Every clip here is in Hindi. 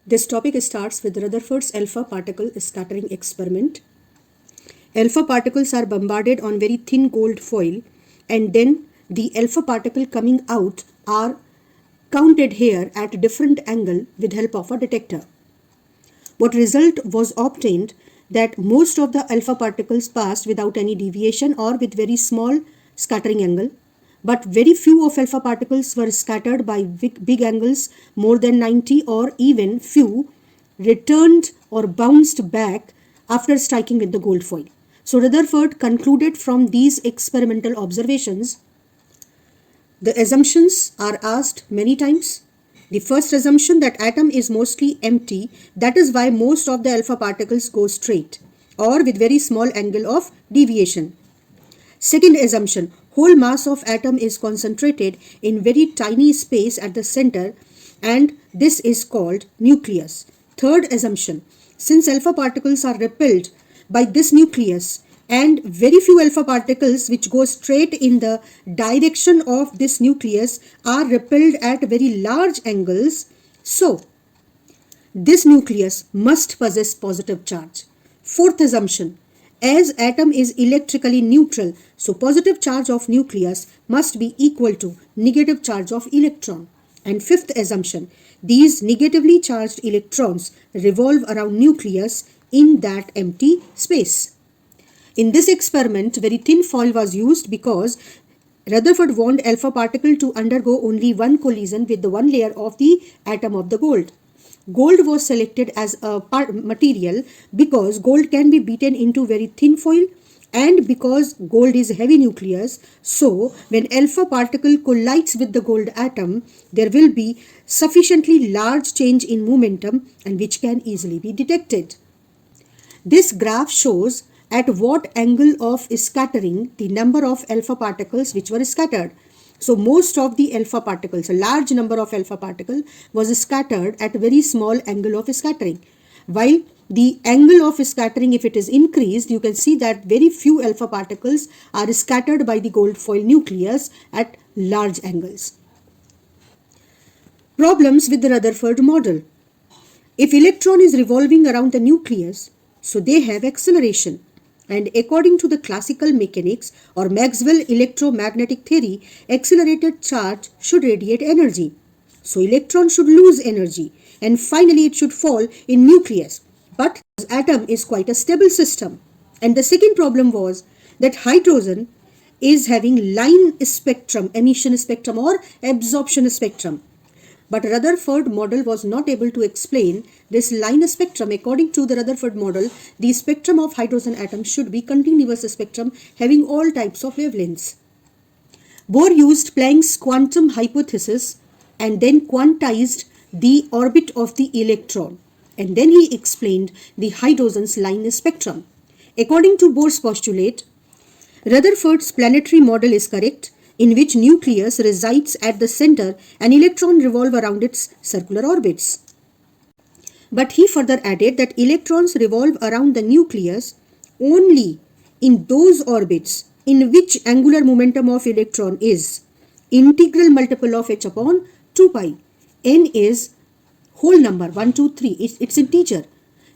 This topic starts with Rutherford's alpha particle scattering experiment. Alpha particles are bombarded on very thin gold foil, and then the alpha particle coming out are counted here at different angle with help of a detector. What result was obtained that most of the alpha particles passed without any deviation or with very small scattering angle, but very few of alpha particles were scattered by big angles more than 90, or even few returned or bounced back after striking with the gold foil. So Rutherford concluded from these experimental observations. The assumptions are asked many times. The first assumption, that atom is mostly empty, that is why most of the alpha particles go straight or with very small angle of deviation. Second assumption, whole mass of atom is concentrated in very tiny space at the center, and this is called nucleus. Third assumption, since alpha particles are repelled by this nucleus and very few alpha particles which go straight in the direction of this nucleus are repelled at very large angles, so this nucleus must possess positive charge. Fourth assumption, as atom is electrically neutral, so positive charge of nucleus must be equal to negative charge of electron. And fifth assumption, these negatively charged electrons revolve around nucleus in that empty space. In this experiment, very thin foil was used because Rutherford wanted alpha particle to undergo only one collision with the one layer of the atom of the gold. Gold was selected as a material because gold can be beaten into very thin foil, and because gold is heavy nucleus, so when alpha particle collides with the gold atom, there will be sufficiently large change in momentum, and which can easily be detected. This graph shows at what angle of scattering the number of alpha particles which were scattered. So most of the alpha particles, a large number of alpha particle was scattered at a very small angle of scattering. While the angle of scattering, if it is increased, you can see that very few alpha particles are scattered by the gold foil nucleus at large angles. Problems with the Rutherford model. If electron is revolving around the nucleus, so they have acceleration. And according to the classical mechanics or Maxwell electromagnetic theory, accelerated charge should radiate energy. So electron should lose energy and finally it should fall in nucleus. But atom is quite a stable system. And the second problem was that hydrogen is having line spectrum, emission spectrum or absorption spectrum. But Rutherford model was not able to explain this line spectrum. According to the Rutherford model, the spectrum of hydrogen atom should be continuous spectrum having all types of wavelengths. Bohr used Planck's quantum hypothesis and then quantized the orbit of the electron. And then he explained the hydrogen's line spectrum. According to Bohr's postulate, Rutherford's planetary model is correct, in which nucleus resides at the center and electron revolve around its circular orbits. But he further added that electrons revolve around the nucleus only in those orbits in which angular momentum of electron is integral multiple of h upon 2 pi. N is whole number 1, 2, 3. It's integer.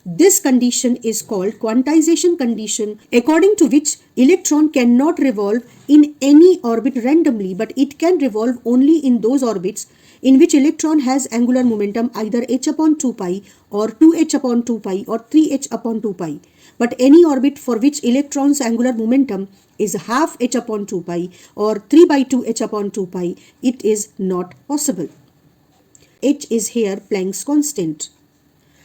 This condition is called quantization condition, according to which electron cannot revolve in any orbit randomly, but it can revolve only in those orbits in which electron has angular momentum either h upon 2 pi or 2h upon 2 pi or 3h upon 2 pi. But any orbit for which electron's angular momentum is half h upon 2 pi or 3 by 2 h upon 2 pi, it is not possible. H is here Planck's constant.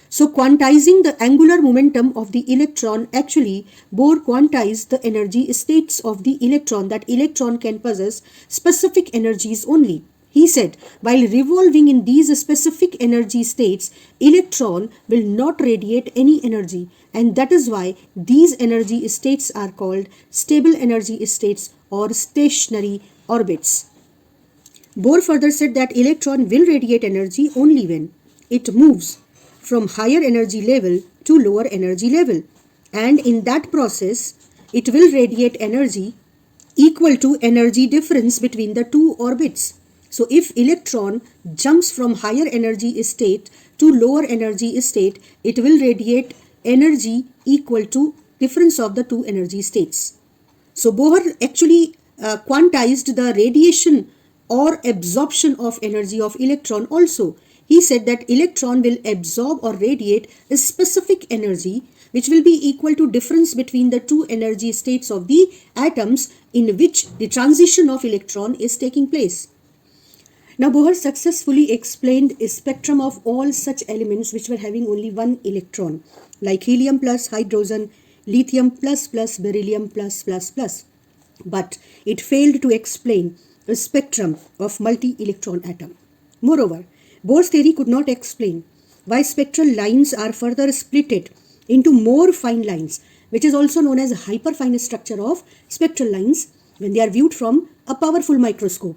So quantizing the angular momentum of the electron, actually Bohr quantized the energy states of the electron, that electron can possess specific energies only. He said, while revolving in these specific energy states, electron will not radiate any energy, and that is why these energy states are called stable energy states or stationary orbits. Bohr further said that electron will radiate energy only when it moves from higher energy level to lower energy level, and in that process it will radiate energy equal to energy difference between the two orbits. So if electron jumps from higher energy state to lower energy state, it will radiate energy equal to difference of the two energy states. So Bohr actually quantized the radiation or absorption of energy of electron also. He said that electron will absorb or radiate a specific energy which will be equal to difference between the two energy states of the atoms in which the transition of electron is taking place. Now Bohr successfully explained a spectrum of all such elements which were having only one electron, like helium plus hydrogen, lithium plus plus, beryllium plus plus plus. But it failed to explain a spectrum of multi-electron atom. Moreover, Bohr's theory could not explain why spectral lines are further splitted into more fine lines, which is also known as hyperfine structure of spectral lines when they are viewed from a powerful microscope.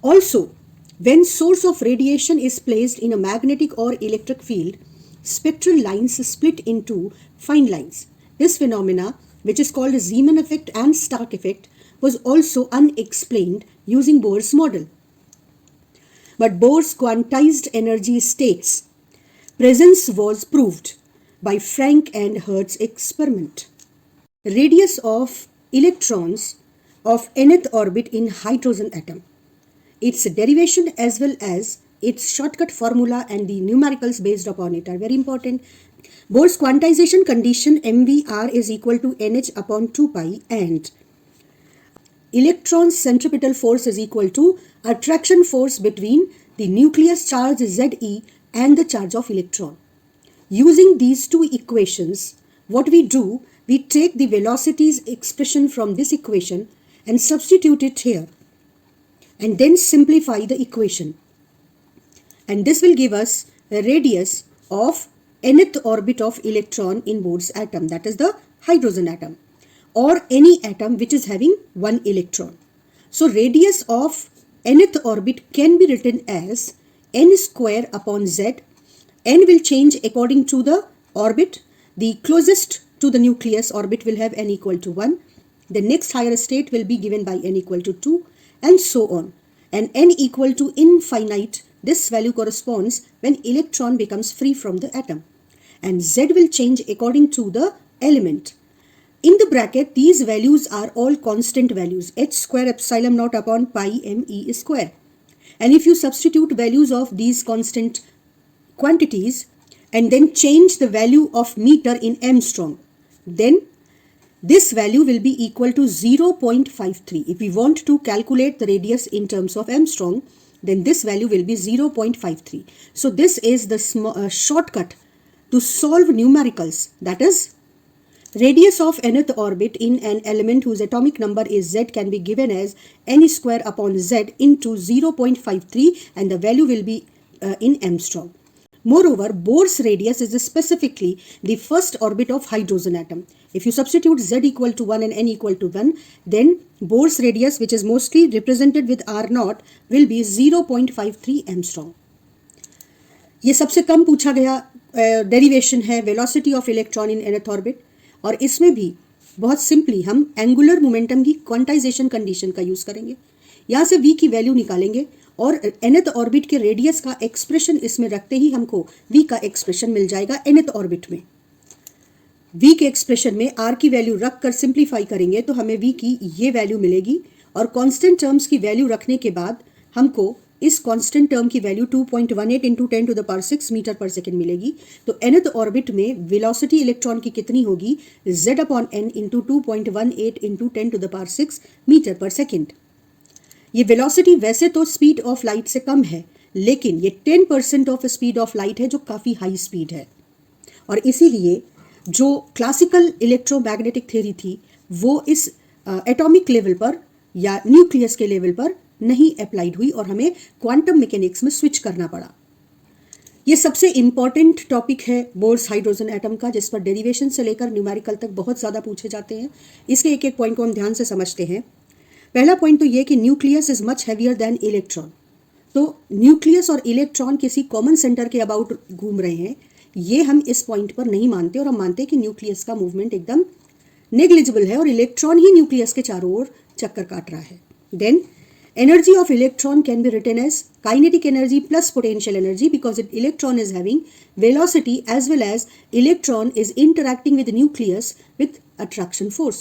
Also, when source of radiation is placed in a magnetic or electric field, spectral lines split into fine lines. This phenomena, which is called Zeeman effect and Stark effect, was also unexplained using Bohr's model. But Bohr's quantized energy states presence was proved by Frank and Hertz experiment. Radius of electrons of nth orbit in hydrogen atom. Its derivation as well as its shortcut formula and the numericals based upon it are very important. Bohr's quantization condition MVR is equal to NH upon 2 pi and electron's centripetal force is equal to attraction force between the nucleus charge Ze and the charge of electron. Using these two equations, what we do, we take the velocities expression from this equation and substitute it here, and then simplify the equation. And this will give us a radius of nth orbit of electron in Bohr's atom, that is the hydrogen atom, or any atom which is having one electron. So radius of nth orbit can be written as n square upon z. N will change according to the orbit. The closest to the nucleus orbit will have n equal to 1. The next higher state will be given by n equal to 2, and so on. And n equal to infinite, this value corresponds when electron becomes free from the atom. And z will change according to the element. In the bracket, these values are all constant values, h square epsilon naught upon pi me square. And if you substitute values of these constant quantities and then change the value of meter in Armstrong, then this value will be equal to 0.53. If we want to calculate the radius in terms of Armstrong, then this value will be 0.53. So this is the shortcut to solve numericals, that is radius of nth orbit in an element whose atomic number is z can be given as n square upon z into 0.53, and the value will be in Armstrong. Moreover, Bohr's radius is specifically the first orbit of hydrogen atom. If you substitute z equal to 1 and n equal to 1, then Bohr's radius, which is mostly represented with r0, will be 0.53 Armstrong. ये सबसे कम पूछा गया डेरिवेशन है velocity of electron in nth orbit, और इसमें भी बहुत सिंपली हम एंगुलर मोमेंटम की क्वांटाइजेशन कंडीशन का यूज करेंगे. यहाँ से v की वैल्यू निकालेंगे और nth ऑर्बिट के रेडियस का एक्सप्रेशन इसमें रखते ही हमको v का एक्सप्रेशन मिल जाएगा nth ऑर्बिट में. v के एक्सप्रेशन में r की वैल्यू रख कर सिंप्लीफाई करेंगे तो हमें v की ये वैल्यू मिलेगी, और कांस्टेंट टर्म्स की वैल्यू रखने के बाद हमको इस कांस्टेंट टर्म की value 2.18 into 10 to the power 6 metre per second मिलेगी. तो nth ऑर्बिट में वेलोसिटी इलेक्ट्रॉन की कितनी होगी, z upon n into 2.18 into 10 to the power 6 metre per second. ये वेलोसिटी वैसे तो स्पीड ऑफ लाइट से कम है, लेकिन ये 10% ऑफ स्पीड ऑफ लाइट है, जो काफ़ी हाई स्पीड है. और इसीलिए जो क्लासिकल इलेक्ट्रोमैग्नेटिक थ्योरी थी वो इस एटॉमिक लेवल पर या न्यूक्लियस के लेवल पर नहीं अप्लाइड हुई और हमें क्वांटम मैकेनिक्स में स्विच करना पड़ा. ये सबसे इम्पॉर्टेंट टॉपिक है बोर्स हाइड्रोजन एटम का, जिस पर डेरिवेशन से लेकर न्यूमेरिकल तक बहुत ज़्यादा पूछे जाते हैं. इसके एक एक पॉइंट को हम ध्यान से समझते हैं. पहला पॉइंट तो ये कि nucleus is much heavier than electron. तो न्यूक्लियस और इलेक्ट्रॉन किसी कॉमन सेंटर के अबाउट घूम रहे हैं, ये हम इस पॉइंट पर नहीं मानते, और हम मानते हैं कि न्यूक्लियस का मूवमेंट एकदम नेग्लिजिबल है और इलेक्ट्रॉन ही न्यूक्लियस के चारों ओर चक्कर काट रहा है. Then Energy of electron can be written as kinetic energy plus potential energy because electron is having velocity as well as electron is interacting with the nucleus with attraction force.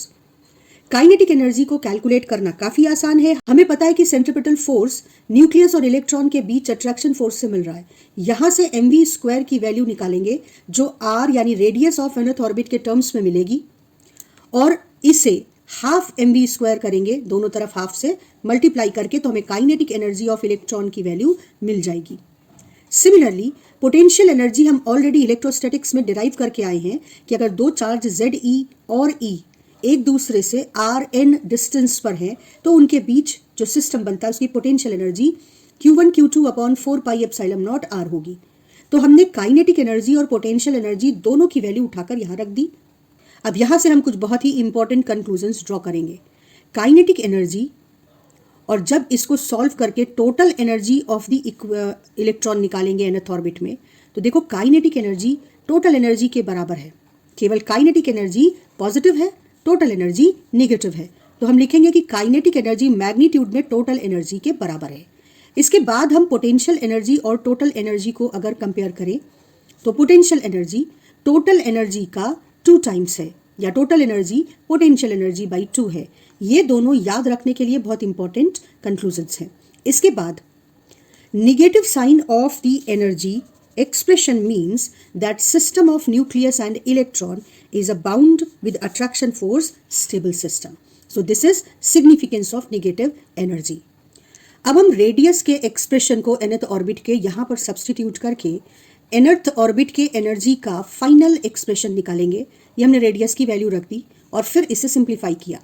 Kinetic energy को कैलकुलेट करना काफी आसान है. हमें पता है कि सेंट्रीपिटल फोर्स न्यूक्लियस और इलेक्ट्रॉन के बीच अट्रैक्शन फोर्स से मिल रहा है. यहां से mv स्क्वायर की वैल्यू निकालेंगे जो r यानी रेडियस ऑफ अर्थ ऑर्बिट के टर्म्स में मिलेगी और इसे हाफ mv स्क्वायर करेंगे, दोनों तरफ हाफ से मल्टीप्लाई करके, तो हमें काइनेटिक एनर्जी ऑफ इलेक्ट्रॉन की वैल्यू मिल जाएगी. सिमिलरली पोटेंशियल एनर्जी हम ऑलरेडी इलेक्ट्रोस्टैटिक्स में डिराइव करके आए हैं कि अगर दो चार्ज ZE और E एक दूसरे से RN डिस्टेंस पर हैं तो उनके बीच जो सिस्टम बनता है उसकी potential energy Q1 Q2 upon 4 pi epsilon not R होगी. तो हमने काइनेटिक एनर्जी और पोटेंशियल एनर्जी दोनों की वैल्यू उठाकर यहाँ रख दी. अब यहाँ से हम कुछ बहुत ही इंपॉर्टेंट कंक्लूजन्स ड्रॉ करेंगे. काइनेटिक एनर्जी और जब इसको सॉल्व करके total energy of the electron निकालेंगे nth ऑर्बिट में, तो देखो काइनेटिक एनर्जी टोटल एनर्जी के बराबर है. केवल काइनेटिक एनर्जी पॉजिटिव है, टोटल एनर्जी नेगेटिव है. तो हम लिखेंगे कि काइनेटिक एनर्जी मैग्नीट्यूड में टोटल एनर्जी के बराबर है. इसके बाद हम पोटेंशियल एनर्जी और टोटल एनर्जी को अगर कंपेयर करें तो पोटेंशियल एनर्जी टोटल एनर्जी का 2 टाइम्स है या total energy potential energy by 2 है. ये दोनों याद रखने के लिए बहुत इंपॉर्टेंट कंक्लूजन्स हैं. इसके बाद negative sign of the energy expression means that system of nucleus and electron is a bound with attraction force stable system. So this is significance of negative energy. अब हम रेडियस के एक्सप्रेशन को nth ऑर्बिट के यहाँ पर सब्सटीट्यूट करके nth ऑर्बिट के एनर्जी का फाइनल एक्सप्रेशन निकालेंगे. ये हमने रेडियस की वैल्यू रख दी और फिर इसे सिंप्लीफाई किया.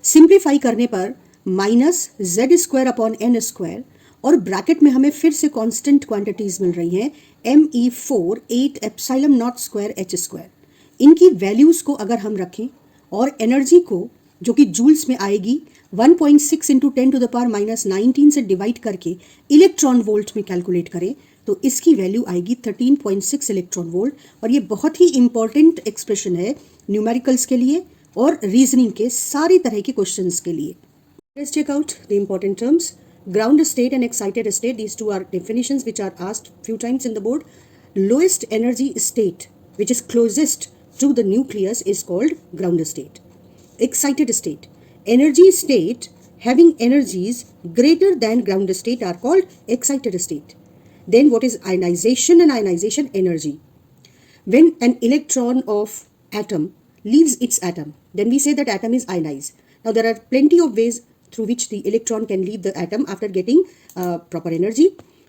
सिंप्लीफाई करने पर minus z square upon n square और ब्रैकेट में हमें फिर से कांस्टेंट क्वांटिटीज मिल रही हैं Me4 8 epsilon not square h square. इनकी वैल्यूज को अगर हम रखें और एनर्जी को जो कि जूल्स में आएगी 1.6 into 10 to the power minus 19 से डिवाइड करके इलेक्ट्रॉन वोल्ट में कैलकुलेट करें तो इसकी वैल्यू आएगी 13.6 इलेक्ट्रॉन वोल्ट. और ये बहुत ही इंपॉर्टेंट एक्सप्रेशन है न्यूमेरिकल्स के लिए और रीजनिंग के सारी तरह के क्वेश्चंस के लिए. Let's check out the important terms. Ground state and excited state, these two are definitions which are asked few times in the board. Lowest energy state which is closest to the nucleus is called ground state. Excited state, energy state having energies greater than ground state are called excited state. Then what is ionization and ionization energy? When an electron of atom leaves its atom, then we say that atom is ionized. Now there are plenty of ways through which the electron can leave the atom after getting proper energy.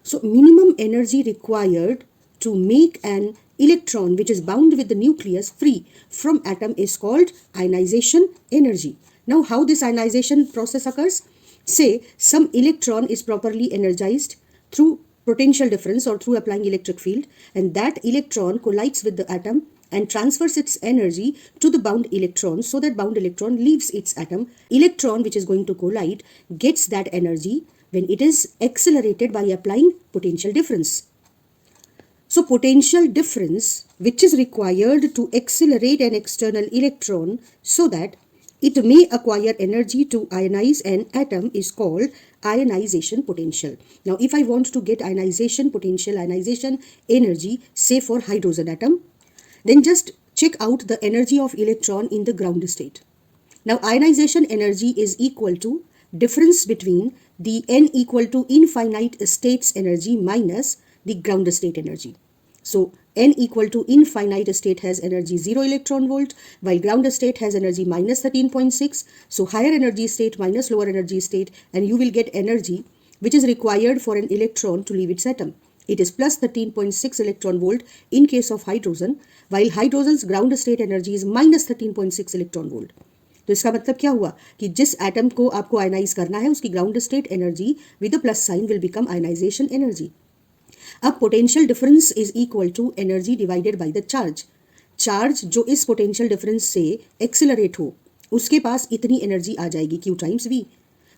So minimum energy required to make an electron which is bound with the nucleus free from atom is called ionization energy. Now how this ionization process occurs? Say some electron is properly energized through potential difference or through applying electric field, and that electron collides with the atom and transfers its energy to the bound electron, so that bound electron leaves its atom. Electron which is going to collide gets that energy when it is accelerated by applying potential difference. So potential difference which is required to accelerate an external electron so that it may acquire energy to ionize an atom is called ionization potential. Now if I want to get ionization potential, ionization energy, say for hydrogen atom, then just check out the energy of electron in the ground state. Now ionization energy is equal to difference between the n equal to infinite states energy minus the ground state energy. So n equal to infinite state has energy 0 electron volt while ground state has energy minus 13.6. So higher energy state minus lower energy state, and you will get energy which is required for an electron to leave its atom. It is plus 13.6 electron volt in case of hydrogen, while hydrogen's ground state energy is minus 13.6 electron volt. तो इसका मतलब क्या हुआ कि जिस एटम को आपको आयनाइज करना है उसकी ground state energy with the plus sign will become ionization energy. अब potential difference is equal to energy divided by the charge. Charge जो इस पोटेंशियल डिफरेंस से एक्सिलरेट हो उसके पास इतनी एनर्जी आ जाएगी Q टाइम्स V.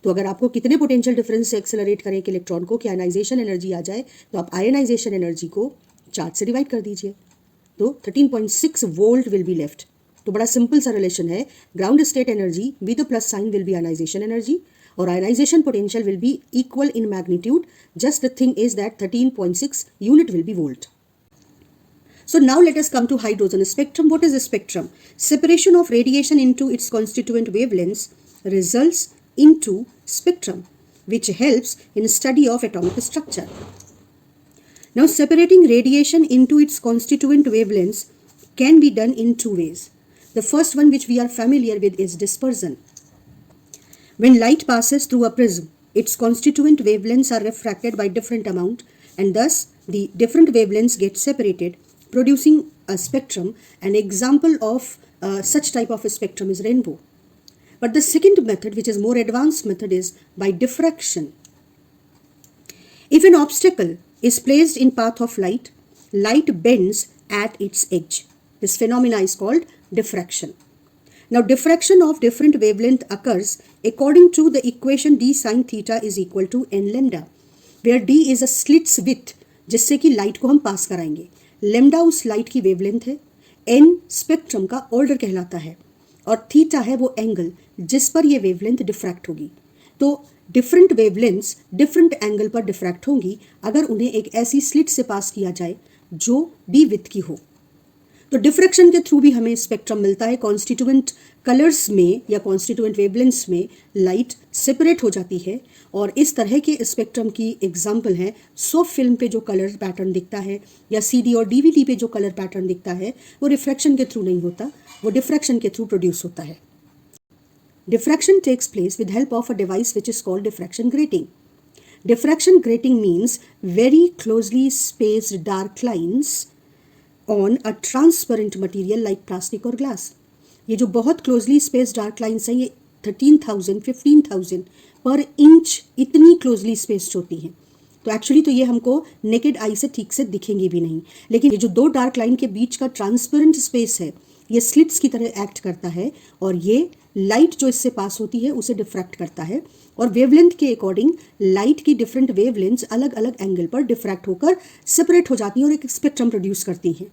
तो अगर आपको कितने पोटेंशियल डिफरेंस से एक्सेलरेट करें एक इलेक्ट्रॉन को कि आयनाइजेशन एनर्जी आ जाए, तो आप आयनाइजेशन एनर्जी को चार्ज से डिवाइड कर दीजिए, तो 13.6 वोल्ट विल बी लेफ्ट. तो बड़ा सिंपल सा रिलेशन है. Ground state energy with the plus sign will be ionization energy or ionization potential will be equal in magnitude. Just the thing is that 13.6 unit will be volt. So now let us come to hydrogen spectrum. What is a spectrum? Separation of radiation into its constituent wavelengths results into spectrum, which helps in study of atomic structure. Now separating radiation into its constituent wavelengths can be done in two ways. The first one, which we are familiar with, is dispersion. When light passes through a prism, its constituent wavelengths are refracted by different amount, and thus the different wavelengths get separated, producing a spectrum. An example of such type of a spectrum is rainbow. But the second method, which is more advanced method, is by diffraction. If an obstacle is placed in path of light, light bends at its edge. This phenomena is called diffraction. Now diffraction of different wavelength occurs according to the equation d sin theta is equal to n lambda, where d is a slit's width जिससे कि लाइट को हम पास कराएंगे, लेमडा उस लाइट की वेवलेंथ है, n स्पेक्ट्रम का ऑर्डर कहलाता है, और थीटा है वो एंगल जिस पर ये वेवलेंथ डिफ्रैक्ट होगी. तो डिफरेंट वेवलेंथ्स डिफरेंट एंगल पर डिफ्रैक्ट होंगी अगर उन्हें एक ऐसी स्लिट से पास किया जाए जो डी विथ की हो. तो डिफ्रैक्शन के थ्रू भी हमें स्पेक्ट्रम मिलता है. कॉन्स्टिट्यूएंट कलर्स में या कॉन्स्टिट्यूएंट वेवलेंथ्स में लाइट सेपरेट हो जाती है, और इस तरह के स्पेक्ट्रम की एग्जांपल है सॉफ्ट फिल्म पे जो कलर पैटर्न दिखता है या सीडी और डीवीडी पे जो कलर पैटर्न दिखता है वो रिफ्रैक्शन के थ्रू नहीं होता, वो डिफ्रैक्शन के थ्रू प्रोड्यूस होता है. Diffraction takes place with help of a device which is called diffraction grating. Diffraction grating means very closely spaced dark lines on a transparent material like plastic or glass. ये जो बहुत क्लोजली स्पेस डार्क लाइन्स हैं ये 13,000 15,000 पर इंच इतनी क्लोजली स्पेस्ड होती हैं. तो एक्चुअली तो ये हमको नेकेड आई से ठीक से दिखेंगी भी नहीं, लेकिन ये जो दो डार्क लाइन के बीच का ट्रांसपेरेंट स्पेस है ये स्लिट्स की तरह एक्ट करता है, और ये लाइट जो इससे पास होती है उसे डिफ्रैक्ट करता है, और वेवलेंथ के अकॉर्डिंग लाइट की डिफरेंट वेवलेंथ्स अलग अलग एंगल पर डिफ्रैक्ट होकर सेपरेट हो जाती हैं और एक स्पेक्ट्रम प्रोड्यूस करती हैं.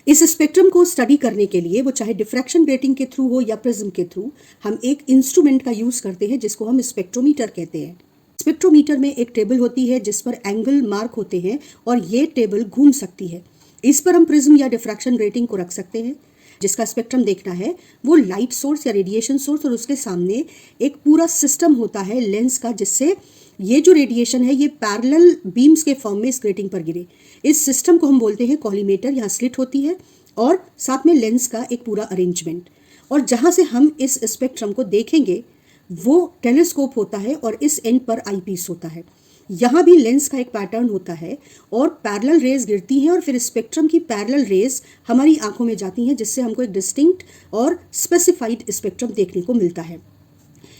इस स्पेक्ट्रम को स्टडी करने के लिए वो चाहे डिफ्रैक्शन ग्रेटिंग के थ्रू हो या प्रिज्म के थ्रू, हम एक इंस्ट्रूमेंट का यूज करते हैं जिसको हम स्पेक्ट्रोमीटर कहते हैं. स्पेक्ट्रोमीटर में एक टेबल होती है जिस पर एंगल मार्क होते हैं और ये टेबल घूम सकती है. इस पर हम प्रिज्म या डिफ्रैक्शन ग्रेटिंग को रख सकते हैं. जिसका स्पेक्ट्रम देखना है वो लाइट सोर्स या रेडिएशन सोर्स, और उसके सामने एक पूरा सिस्टम होता है लेंस का, जिससे ये जो रेडिएशन है ये पैरेलल बीम्स के फॉर्म में इस ग्रेटिंग पर गिरे. इस सिस्टम को हम बोलते हैं कॉलीमेटर. यहाँ स्लिट होती है और साथ में लेंस का एक पूरा अरेंजमेंट, और जहाँ से हम इस स्पेक्ट्रम को देखेंगे वो टेलीस्कोप होता है और इस एंड पर आई पीस होता है. यहाँ भी लेंस का एक पैटर्न होता है और पैरेलल रेज गिरती हैं और फिर स्पेक्ट्रम की पैरेलल रेज हमारी आंखों में जाती हैं, जिससे हमको एक डिस्टिंक्ट और स्पेसिफाइड स्पेक्ट्रम देखने को मिलता है.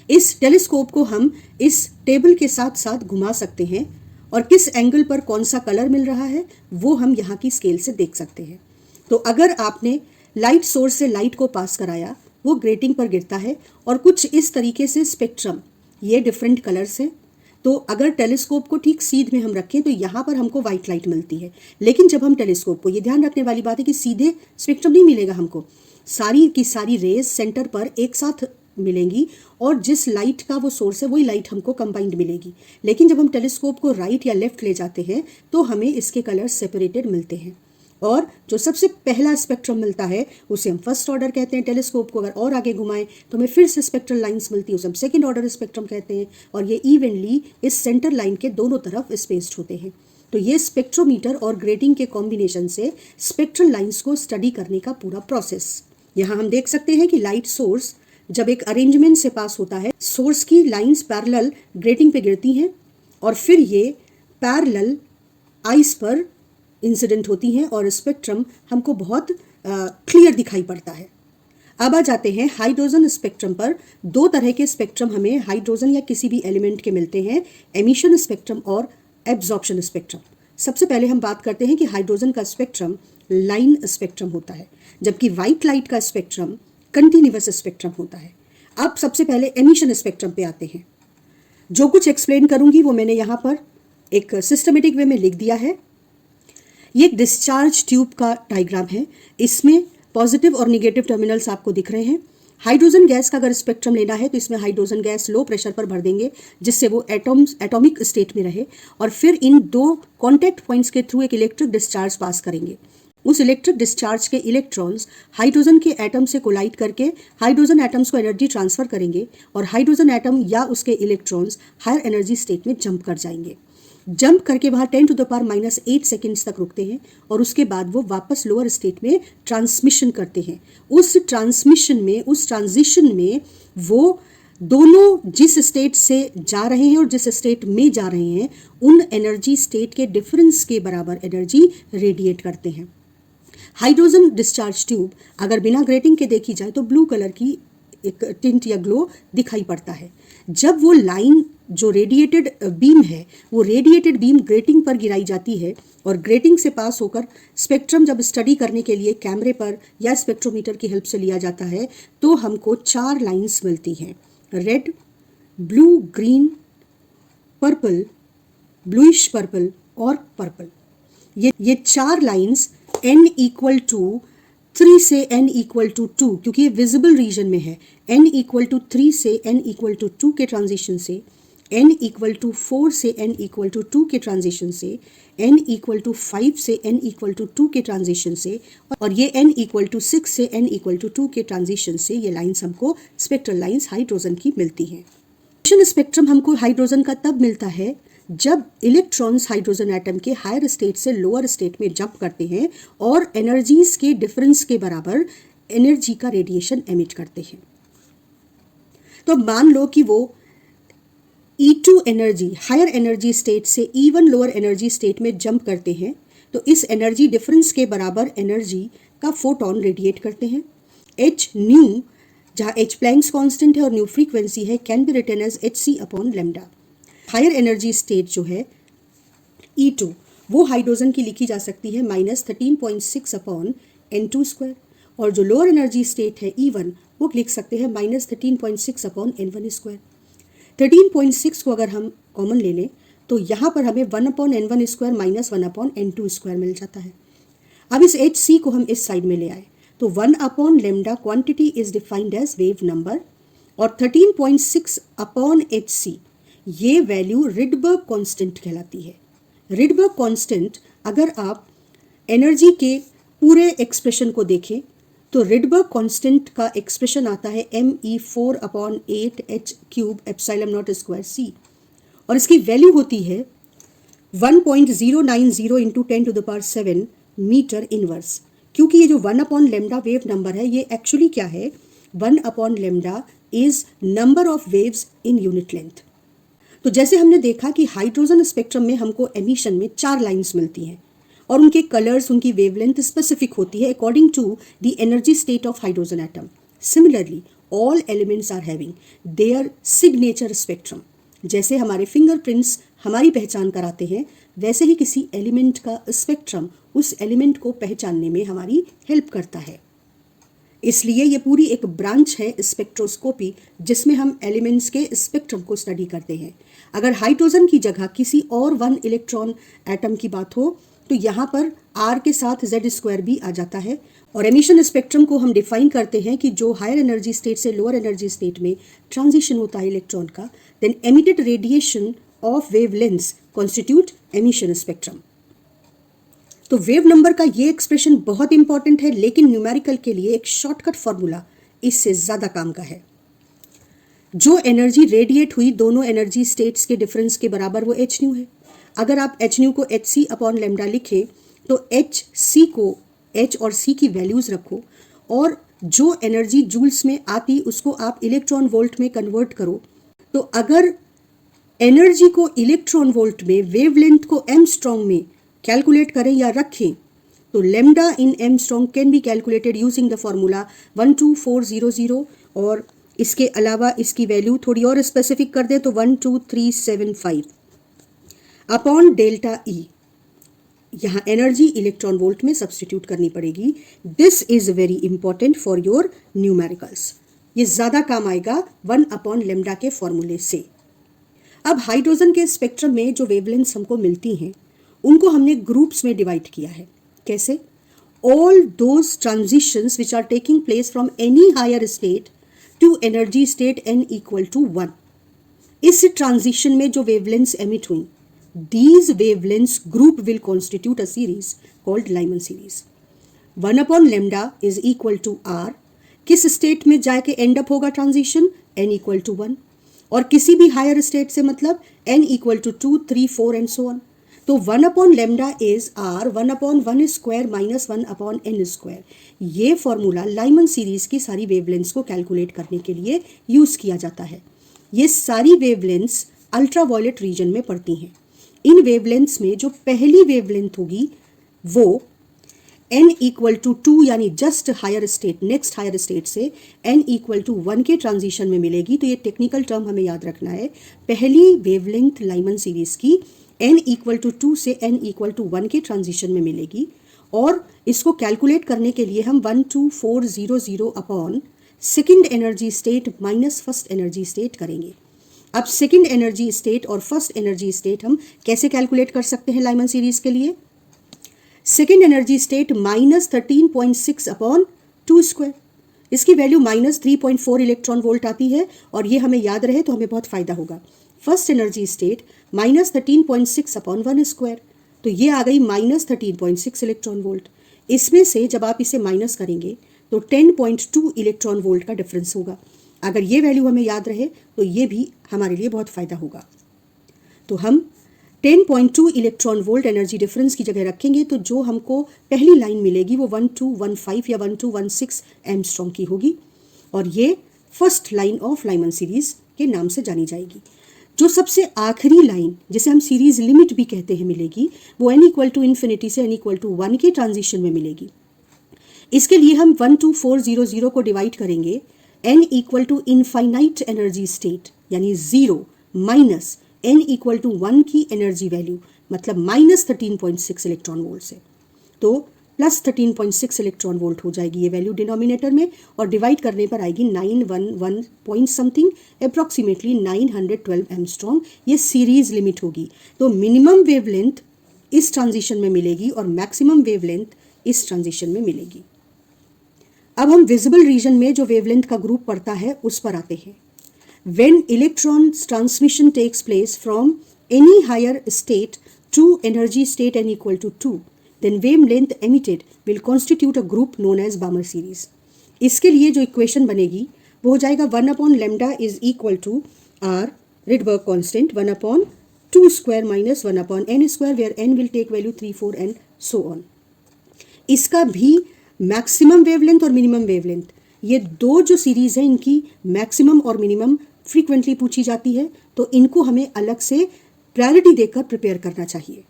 इस टेलीस्कोप को हम इस टेबल के साथ साथ घुमा सकते हैं और किस एंगल पर कौन सा कलर मिल रहा है वो हम यहाँ की स्केल से देख सकते हैं. तो अगर आपने लाइट सोर्स से लाइट को पास कराया वो ग्रेटिंग पर गिरता है, और कुछ इस तरीके से स्पेक्ट्रम ये डिफरेंट कलर्स हैं. तो अगर टेलीस्कोप को ठीक सीध में हम रखें तो यहाँ पर हमको वाइट लाइट मिलती है, लेकिन जब हम टेलीस्कोप को, ये ध्यान रखने वाली बात है कि सीधे स्पेक्ट्रम नहीं मिलेगा हमको, सारी की सारी रेज सेंटर पर एक साथ मिलेंगी और जिस लाइट का वो सोर्स है वही लाइट हमको कंबाइंड मिलेगी. लेकिन जब हम टेलीस्कोप को राइट या लेफ्ट ले जाते हैं तो हमें इसके कलर सेपरेटेड मिलते हैं, और जो सबसे पहला स्पेक्ट्रम मिलता है उसे हम फर्स्ट ऑर्डर कहते हैं. टेलीस्कोप को अगर और आगे घुमाएं तो हमें फिर से स्पेक्ट्रल लाइंस मिलती है, उसे हम सेकंड ऑर्डर स्पेक्ट्रम कहते हैं, और ये इवनली इस सेंटर लाइन के दोनों तरफ स्पेस्ड होते हैं. तो ये स्पेक्ट्रोमीटर और ग्रेटिंग के कॉम्बिनेशन से स्पेक्ट्रल लाइंस को स्टडी करने का पूरा प्रोसेस. यहाँ हम देख सकते हैं कि लाइट सोर्स जब एक अरेंजमेंट से पास होता है, सोर्स की लाइंस पैरेलल ग्रेटिंग पे गिरती हैं और फिर ये पैरेलल आइस पर इंसिडेंट होती हैं और स्पेक्ट्रम हमको बहुत क्लियर दिखाई पड़ता है. अब आ जाते हैं हाइड्रोजन स्पेक्ट्रम पर. दो तरह के स्पेक्ट्रम हमें हाइड्रोजन या किसी भी एलिमेंट के मिलते हैं, एमिशन स्पेक्ट्रम और एब्जॉर्प्शन स्पेक्ट्रम. सबसे पहले हम बात करते हैं कि हाइड्रोजन का स्पेक्ट्रम लाइन स्पेक्ट्रम होता है, जबकि व्हाइट लाइट का स्पेक्ट्रम कंटिन्यूअस स्पेक्ट्रम होता है. अब सबसे पहले एमिशन स्पेक्ट्रम पे आते हैं. जो कुछ एक्सप्लेन करूंगी वो मैंने यहाँ पर एक सिस्टमेटिक वे में लिख दिया है. ये एक डिस्चार्ज ट्यूब का डायग्राम है. इसमें पॉजिटिव और निगेटिव टर्मिनल्स आपको दिख रहे हैं हाइड्रोजन गैस का अगर स्पेक्ट्रम लेना है तो इसमें हाइड्रोजन गैस लो प्रेशर पर भर देंगे जिससे वो एटॉमिक स्टेट में रहे, और फिर इन दो कॉन्टैक्ट पॉइंट्स के थ्रू एक इलेक्ट्रिक डिस्चार्ज पास करेंगे। उस इलेक्ट्रिक डिस्चार्ज के इलेक्ट्रॉन्स हाइड्रोजन के एटम से कोलाइड करके हाइड्रोजन एटम्स को एनर्जी ट्रांसफर करेंगे और हाइड्रोजन एटम या उसके इलेक्ट्रॉन्स हायर एनर्जी स्टेट में जंप कर जाएंगे। जंप करके वहाँ 10⁻⁸ सेकेंड्स तक रुकते हैं और उसके बाद वो वापस लोअर स्टेट में ट्रांसमिशन करते हैं। उस ट्रांजिशन में वो दोनों जिस स्टेट से जा रहे हैं और जिस स्टेट में जा रहे हैं उन एनर्जी स्टेट के डिफरेंस के बराबर एनर्जी रेडिएट करते हैं। हाइड्रोजन डिस्चार्ज ट्यूब अगर बिना ग्रेटिंग के देखी जाए तो ब्लू कलर की एक टिंट या ग्लो दिखाई पड़ता है। जब वो लाइन जो रेडिएटेड बीम है वो रेडिएटेड बीम ग्रेटिंग पर गिराई जाती है और ग्रेटिंग से पास होकर स्पेक्ट्रम जब स्टडी करने के लिए कैमरे पर या स्पेक्ट्रोमीटर की हेल्प से लिया जाता है तो हमको 4 लाइंस मिलती हैं, red, blue, green, purple, bluish purple और पर्पल। ये 4 लाइंस n इक्वल टू 3 से n इक्वल टू 2, क्योंकि ये विजिबल रीजन में है, n इक्वल टू 3 से n इक्वल टू 2 के ट्रांजिशन से, n इक्वल टू 4 से n इक्वल टू 2 के ट्रांजिशन से, n इक्वल टू 5 से n इक्वल टू 2 के ट्रांजिशन से, और ये n इक्वल टू 6 से n इक्वल टू 2 के ट्रांजिशन से ये लाइंस हमको स्पेक्ट्रल लाइंस हाइड्रोजन की मिलती हैं। एमिशन स्पेक्ट्रम हमको हाइड्रोजन का तब मिलता है जब इलेक्ट्रॉन्स हाइड्रोजन एटम के हायर स्टेट से लोअर स्टेट में जंप करते हैं और एनर्जीज के डिफरेंस के बराबर एनर्जी का रेडिएशन एमिट करते हैं। तो मान लो कि वो E2 energy higher energy state से E1 लोअर एनर्जी स्टेट में जंप करते हैं, तो इस एनर्जी डिफरेंस के बराबर एनर्जी का फोटोन रेडिएट करते हैं। h न्यू, जहाँ h प्लैंक्स कांस्टेंट है और न्यू फ्रीक्वेंसी है, can be written as hc/λ। Higher energy state जो है E2 वो हाइड्रोजन की लिखी जा सकती है -13.6/n2², और जो लोअर एनर्जी स्टेट है E1 वो लिख सकते हैं -13.6/n1²। 13.6 को अगर हम कॉमन ले लें तो यहाँ पर हमें 1/n1² माइनस 1/n2² मिल जाता है। अब इस hc को हम इस साइड में ले आए तो 1/λ quantity is defined as wave number, और 13.6/hc ये वैल्यू रिडबर्ग कांस्टेंट कहलाती है। रिडबर्ग कांस्टेंट अगर आप एनर्जी के पूरे एक्सप्रेशन को देखें तो रिडबर्ग कांस्टेंट का एक्सप्रेशन आता है me4/8h³ और इसकी वैल्यू होती है 1.090 इंटू 10⁻⁷ मीटर इनवर्स। क्योंकि ये जो 1/λ वेव नंबर है ये एक्चुअली क्या है, 1/λ is number of waves in unit length. तो जैसे हमने देखा कि हाइड्रोजन स्पेक्ट्रम में हमको एमिशन में 4 लाइंस मिलती हैं और उनके कलर्स, उनकी वेवलेंथ स्पेसिफिक होती है according to the energy state of hydrogen atom. Similarly all elements are having their signature spectrum. जैसे हमारे फिंगरप्रिंट्स हमारी पहचान कराते हैं वैसे ही किसी एलिमेंट का स्पेक्ट्रम उस एलिमेंट को पहचानने में हमारी हेल्प करता है। इसलिए ये पूरी एक ब्रांच है स्पेक्ट्रोस्कोपी जिसमें हम एलिमेंट्स के स्पेक्ट्रम को स्टडी करते हैं। अगर हाइड्रोजन की जगह किसी और 1 इलेक्ट्रॉन एटम की बात हो तो यहाँ पर R के साथ Z² भी आ जाता है। और एमिशन स्पेक्ट्रम को हम डिफाइन करते हैं कि जो हायर एनर्जी स्टेट से लोअर एनर्जी स्टेट में ट्रांजिशन होता है इलेक्ट्रॉन का, then emitted radiation of wavelengths constitute emission spectrum. तो वेव नंबर का ये एक्सप्रेशन बहुत इंपॉर्टेंट है, लेकिन न्यूमेरिकल के लिए एक शॉर्टकट फॉर्मूला इससे ज़्यादा काम का है। जो एनर्जी रेडिएट हुई दोनों एनर्जी स्टेट्स के डिफरेंस के बराबर वो h न्यू है। अगर आप h न्यू को hc/λ लिखें तो hc को h और c की वैल्यूज़ रखो और जो एनर्जी जूल्स में आती उसको आप इलेक्ट्रॉन वोल्ट में कन्वर्ट करो। तो अगर एनर्जी को इलेक्ट्रॉन वोल्ट में वेवलेंथ को एमस्ट्रॉन्ग में कैलकुलेट करें या रखें तो lambda in Armstrong can be calculated using the formula 12400, और इसके अलावा इसकी वैल्यू थोड़ी और स्पेसिफिक कर दें तो 12375 अपॉन डेल्टा ई। यहाँ एनर्जी इलेक्ट्रॉन वोल्ट में सब्सटीट्यूट करनी पड़ेगी। This is very important for your numericals. ये ज़्यादा काम आएगा 1/λ के फॉर्मूले से। अब हाइड्रोजन के स्पेक्ट्रम में जो वेवलेंथ्स हमको मिलती हैं उनको हमने ग्रुप्स में डिवाइड किया है। कैसे? All those transitions which are taking place from any higher state to energy state n equal to 1। इस ट्रांजिशन में जो वेवलेंथ्स एमिट हुई, these wavelengths group will constitute a series called Lyman series. 1 upon lambda is equal to r। किस स्टेट में जाके एंड अप होगा ट्रांजिशन? n equal to 1। और किसी भी हायर स्टेट से मतलब n equal to 2, 3, 4 and so on. तो 1 upon lambda is r 1 upon 1 square minus 1 upon n square. ये फॉर्मूला लाइमन सीरीज की सारी वेवलेंथ्स को कैलकुलेट करने के लिए यूज किया जाता है। ये सारी वेवलेंथ्स अल्ट्रावायलेट रीजन में पड़ती हैं। इन वेवलेंथ्स में जो पहली वेवलेंथ होगी वो n इक्वल टू 2 यानी just higher state, next higher state से n इक्वल टू 1 के ट्रांजिशन में मिलेगी। तो ये टेक्निकल टर्म हमें याद रखना है। पहली वेवलेंथ लाइमन सीरीज की n इक्वल टू 2 से n इक्वल टू 1 के ट्रांजिशन में मिलेगी। और इसको कैलकुलेट करने के लिए हम 12400 upon second energy state minus first energy state करेंगे। अब सेकेंड एनर्जी स्टेट और फर्स्ट एनर्जी स्टेट हम कैसे कैलकुलेट कर सकते हैं लाइमन सीरीज के लिए? Second energy state minus 13.6 upon 2 square. इसकी वैल्यू माइनस 3.4 इलेक्ट्रॉन वोल्ट आती है और ये हमें याद रहे तो हमें बहुत फायदा होगा। First energy state minus 13.6 upon 1 square, तो ये आ गई माइनस 13.6 इलेक्ट्रॉन वोल्ट। इसमें से जब आप इसे माइनस करेंगे तो 10.2 इलेक्ट्रॉन वोल्ट का डिफरेंस होगा। अगर ये वैल्यू हमें याद रहे तो ये भी हमारे लिए बहुत फायदा होगा। तो हम 10.2 इलेक्ट्रॉन वोल्ट एनर्जी डिफरेंस की जगह रखेंगे तो जो हमको पहली लाइन मिलेगी वो 1215 या 1216 एंगस्ट्रॉम की होगी और ये first line of Lyman series के नाम से जानी जाएगी। जो सबसे आखिरी लाइन जिसे हम सीरीज लिमिट भी कहते हैं मिलेगी वो n इक्वल टू इन्फिनिटी से n इक्वल टू 1 के ट्रांजिशन में मिलेगी। इसके लिए हम 12400 को डिवाइड करेंगे n equal to infinite energy state यानी 0 माइनस n इक्वल टू 1 की एनर्जी वैल्यू मतलब माइनस 13.6 इलेक्ट्रॉन वोल्ट से। तो प्लस 13.6 इलेक्ट्रॉन वोल्ट हो जाएगी ये वैल्यू डिनोमिनेटर में और डिवाइड करने पर आएगी 911 पॉइंट समथिंग अप्रॉक्सीमेटली 912 एंगस्ट्रॉम। ये सीरीज लिमिट होगी। तो मिनिमम वेवलेंथ इस ट्रांजिशन में मिलेगी और मैक्सिमम वेवलेंथ इस ट्रांजिशन में मिलेगी। अब हम विजिबल रीजन में जो वेवलेंथ का ग्रुप पड़ता है उस पर आते हैं। When electrons transmission takes place from any higher state to energy state n equal to 2, then wavelength emitted will constitute a group known as Balmer series. इसके लिए जो इक्वेशन बनेगी वो हो जाएगा 1 upon lambda is equal to r Rydberg constant 1 upon 2 square minus 1 upon n square where n will take value 3, 4 and so on. इसका भी मैक्सिमम वेवलेंथ और मिनिमम वेवलेंथ, ये दो जो सीरीज है इनकी मैक्सिमम और मिनिमम फ्रीक्वेंटली पूछी जाती है तो इनको हमें अलग से प्रायोरिटी देकर प्रिपेयर करना चाहिए।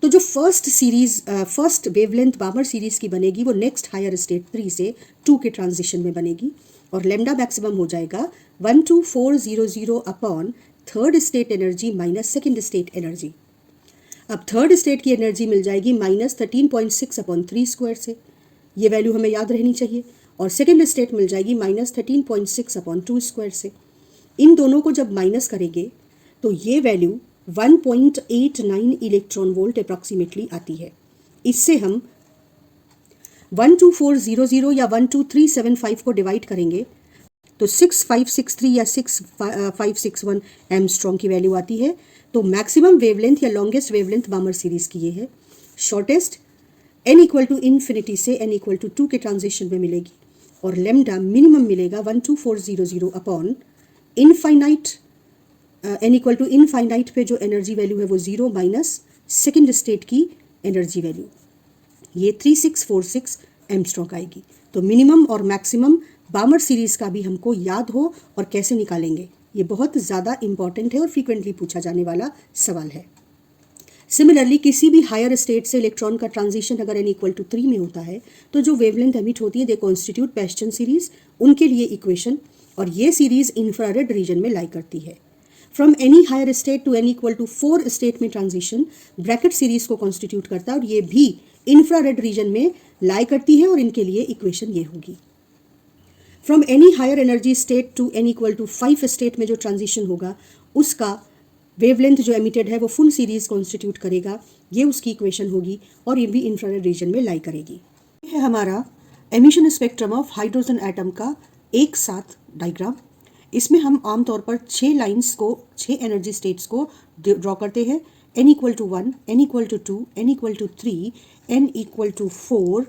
तो जो फर्स्ट वेवलेंथ बामर सीरीज की बनेगी वो नेक्स्ट हायर स्टेट 3 से 2 के ट्रांजिशन में बनेगी और लेमडा मैक्सिमम हो जाएगा 12400 upon third state energy minus second state energy. अब थर्ड स्टेट की एनर्जी मिल जाएगी माइनस 13.6 अपॉन 3 स्क्वायर से, ये वैल्यू हमें याद रहनी चाहिए। और सेकेंड स्टेट मिल जाएगी माइनस 13.6 अपॉन 2 स्क्वायर से। इन दोनों को जब माइनस करेंगे तो ये वैल्यू 1.89 इलेक्ट्रॉन वोल्ट अप्रॉक्सीमेटली आती है। इससे हम 12400 या 12375 को डिवाइड करेंगे तो 6563 या 6561 एंगस्ट्रॉम की वैल्यू आती है। तो मैक्सिमम वेवलेंथ या लॉन्गेस्ट वेवलेंथ बामर सीरीज की ये है। Shortest n equal to infinity से n इक्वल टू 2 के ट्रांजिशन में मिलेगी और लेमडा मिनिमम मिलेगा 12400 upon infinite n equal to infinite पे जो एनर्जी वैल्यू है वो 0 माइनस सेकेंड स्टेट की एनर्जी वैल्यू, ये 3646 एंगस्ट्रॉम आएगी। तो मिनिमम और मैक्सिमम बामर सीरीज का भी हमको याद हो और कैसे निकालेंगे ये बहुत ज़्यादा इंपॉर्टेंट है और फ्रीक्वेंटली पूछा जाने वाला सवाल है। सिमिलरली किसी भी हायर स्टेट से इलेक्ट्रॉन का ट्रांजिशन अगर n इक्वल टू 3 में होता है तो जो वेवलेंथ एमिट होती है दे कॉन्स्टिट्यूट पेस्टन सीरीज। उनके लिए इक्वेशन, और ये सीरीज इंफ्रारेड रीजन में लाई करती है। From any higher state to n equal to 4 state में ट्रांजिशन ब्रैकेट सीरीज को कॉन्स्टिट्यूट करता है और ये भी इंफ्रारेड रीजन में लाई करती है और इनके लिए इक्वेशन ये होगी। From any higher energy state to n equal to 5 state में जो ट्रांजिशन होगा उसका वेवलेंथ जो एमिटेड है वो फुल सीरीज कॉन्स्टिट्यूट करेगा, ये उसकी इक्वेशन होगी और ये भी इंफ्रारेड रीजन में लाई करेगी। ये है हमारा emission spectrum of hydrogen atom का एक साथ डायग्राम। इसमें हम आमतौर पर 6 लाइंस को, 6 एनर्जी स्टेट्स को ड्रॉ करते हैं। n equal to 1, n equal to 2, n equal to 3, n equal to 4,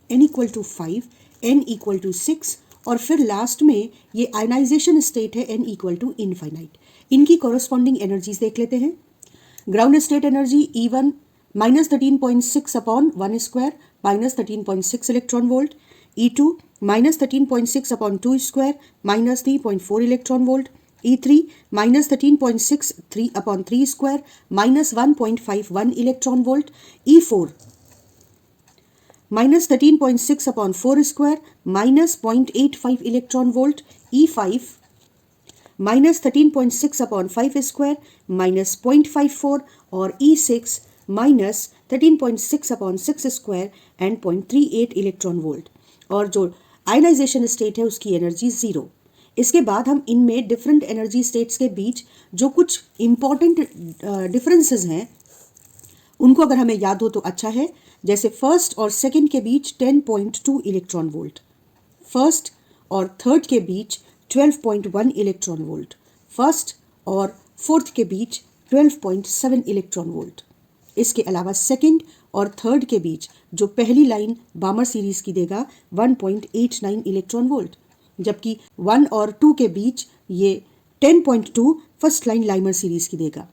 n equal to 5, n equal to 6 और फिर लास्ट में ये आयनाइजेशन स्टेट है n इक्वल टू इनफाइनाइट। इनकी कॉरस्पॉन्डिंग एनर्जीज देख लेते हैं। Ground state energy E1 -13.6 upon 1 square -13.6 electron volt, E2 -13.6 upon 2 square -3.4 electron volt, E3 -13.6 3 upon 3 square -1.51 electron volt, E4 -13.6 upon 4 square -0.85 electron volt, E5 -13.6 upon 5 square -0.54 और E6 -13.6 upon 6 square and 0.38 electron volt. और जो आयनाइजेशन स्टेट है उसकी एनर्जी 0। इसके बाद हम इनमें डिफरेंट एनर्जी स्टेट्स के बीच जो कुछ इंपॉर्टेंट डिफरेंसेस हैं उनको अगर हमें याद हो तो अच्छा है। जैसे फर्स्ट और सेकंड के बीच 10.2 इलेक्ट्रॉन वोल्ट, फर्स्ट और थर्ड के बीच 12.1 इलेक्ट्रॉन वोल्ट, फर्स्ट और फोर्थ के बीच 12.7 इलेक्ट्रॉन वोल्ट। इसके अलावा सेकंड और थर्ड के बीच जो पहली लाइन बामर सीरीज की देगा 1.89 इलेक्ट्रॉन वोल्ट, जबकि 1 और 2 के बीच ये 10.2 फर्स्ट लाइन लाइमर सीरीज की देगा।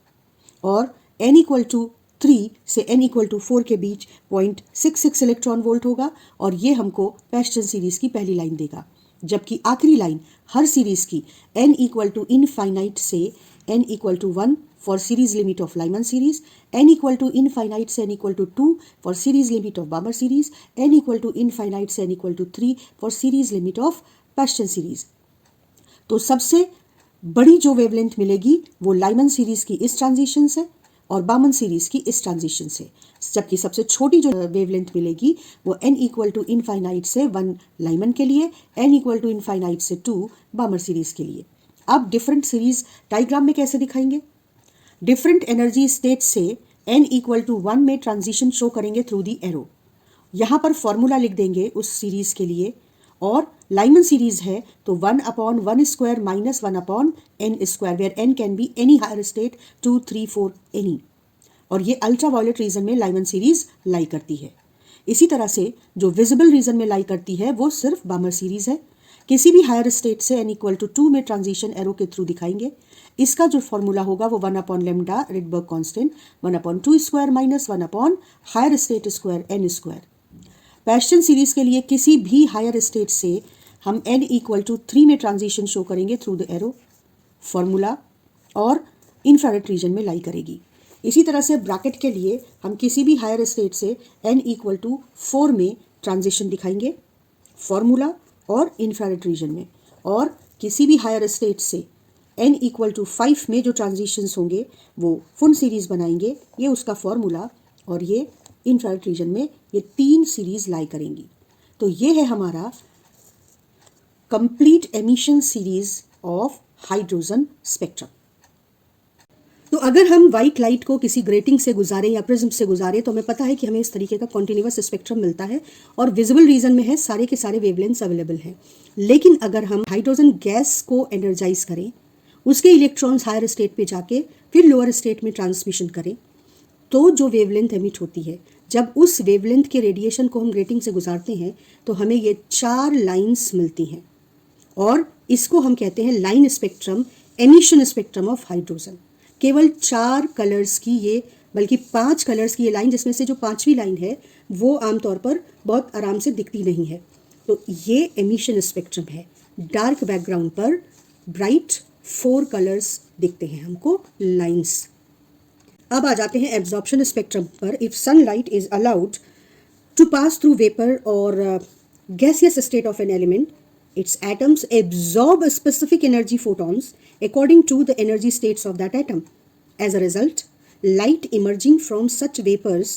और n इक्वल टू 3 से n इक्वल टू 4 के बीच 0.66 इलेक्ट्रॉन वोल्ट होगा और ये हमको पैस्टन सीरीज की पहली लाइन देगा। जबकि आखिरी लाइन हर सीरीज की n इक्वल टू इनफाइनाइट से n equal to 1 for series limit of Lyman series, n equal to infinite से n equal to 2 for series limit of Balmer series, n equal to infinite से n equal to 3 for series limit of Paschen series. तो सबसे बड़ी जो वेवलेंथ मिलेगी वो लाइमन सीरीज की इस ट्रांजिशन से और बामन सीरीज की इस ट्रांजिशन से, जबकि सबसे छोटी जो वेवलेंथ मिलेगी वो n इक्वल टू इनफाइनाइट से 1 लाइमन के लिए, n इक्वल टू इनफाइनाइट से 2 बामर सीरीज के लिए। अब डिफरेंट सीरीज डायग्राम में कैसे दिखाएंगे? डिफरेंट एनर्जी स्टेट से n इक्वल टू 1 में ट्रांजिशन शो करेंगे थ्रू दी एरो। यहाँ पर फॉर्मूला लिख देंगे उस सीरीज के लिए, और लाइमन सीरीज है तो 1 upon 1 square minus 1 upon n square, where n can be any higher state 2, 3, 4 any. और ये अल्ट्रा वायलेट रीजन में लाइमन सीरीज लाई करती है। इसी तरह से जो विजिबल रीजन में लाई करती है वो सिर्फ बामर सीरीज है। किसी भी हायर स्टेट से n इक्वल टू 2 में ट्रांजिशन एरो के थ्रू दिखाएंगे। इसका जो फॉर्मूला होगा वो 1 upon lambda Rydberg constant 1 upon 2 square minus 1 upon higher state square n square. Paschen series के लिए किसी भी हायर स्टेट से हम n इक्वल टू 3 में ट्रांजिशन शो करेंगे थ्रू द एरो, फॉर्मूला और इंफ्रारेड रीजन में लाई करेगी। इसी तरह से ब्रैकेट के लिए हम किसी भी हायर स्टेट से n इक्वल टू 4 में ट्रांजिशन दिखाएंगे, फॉर्मूला और इंफ्रारेड रीजन में। और किसी भी हायर स्टेट से n इक्वल टू 5 में जो ट्रांजिशंस होंगे वो फुल सीरीज बनाएंगे, ये उसका फॉर्मूला और ये इंफ्रारेड रीजन में ये 3 सीरीज लाई करेंगी। तो ये है हमारा complete emission series of hydrogen spectrum. तो अगर हम व्हाइट लाइट को किसी ग्रेटिंग से गुजारें या प्रिज्म से गुजारें तो हमें पता है कि हमें इस तरीके का कॉन्टिन्यूअस स्पेक्ट्रम मिलता है और विजिबल रीजन में है सारे के सारे वेवलेंथ्स अवेलेबल हैं। लेकिन अगर हम हाइड्रोजन गैस को एनर्जाइज करें, उसके इलेक्ट्रॉन्स हायर स्टेट पे जाके फिर लोअर स्टेट में ट्रांसमिशन करें, तो जो वेवलेंथ एमिट होती है, जब उस वेवलेंथ के रेडिएशन को हम ग्रेटिंग से गुजारते हैं तो हमें ये 4 लाइंस मिलती हैं और इसको हम कहते हैं line spectrum, emission spectrum of hydrogen. केवल 4 कलर्स की ये, बल्कि 5 कलर्स की ये लाइन, जिसमें से जो 5वीं लाइन है वो आमतौर पर बहुत आराम से दिखती नहीं है। तो ये एमिशन स्पेक्ट्रम है। डार्क बैकग्राउंड पर ब्राइट 4 कलर्स दिखते हैं हमको, लाइंस। अब आ जाते हैं एब्जॉर्प्शन स्पेक्ट्रम पर। If sunlight is allowed to pass through vapour और gaseous state of an element, its atoms absorb specific energy photons according to the energy states of that atom. As a result, light emerging from such vapors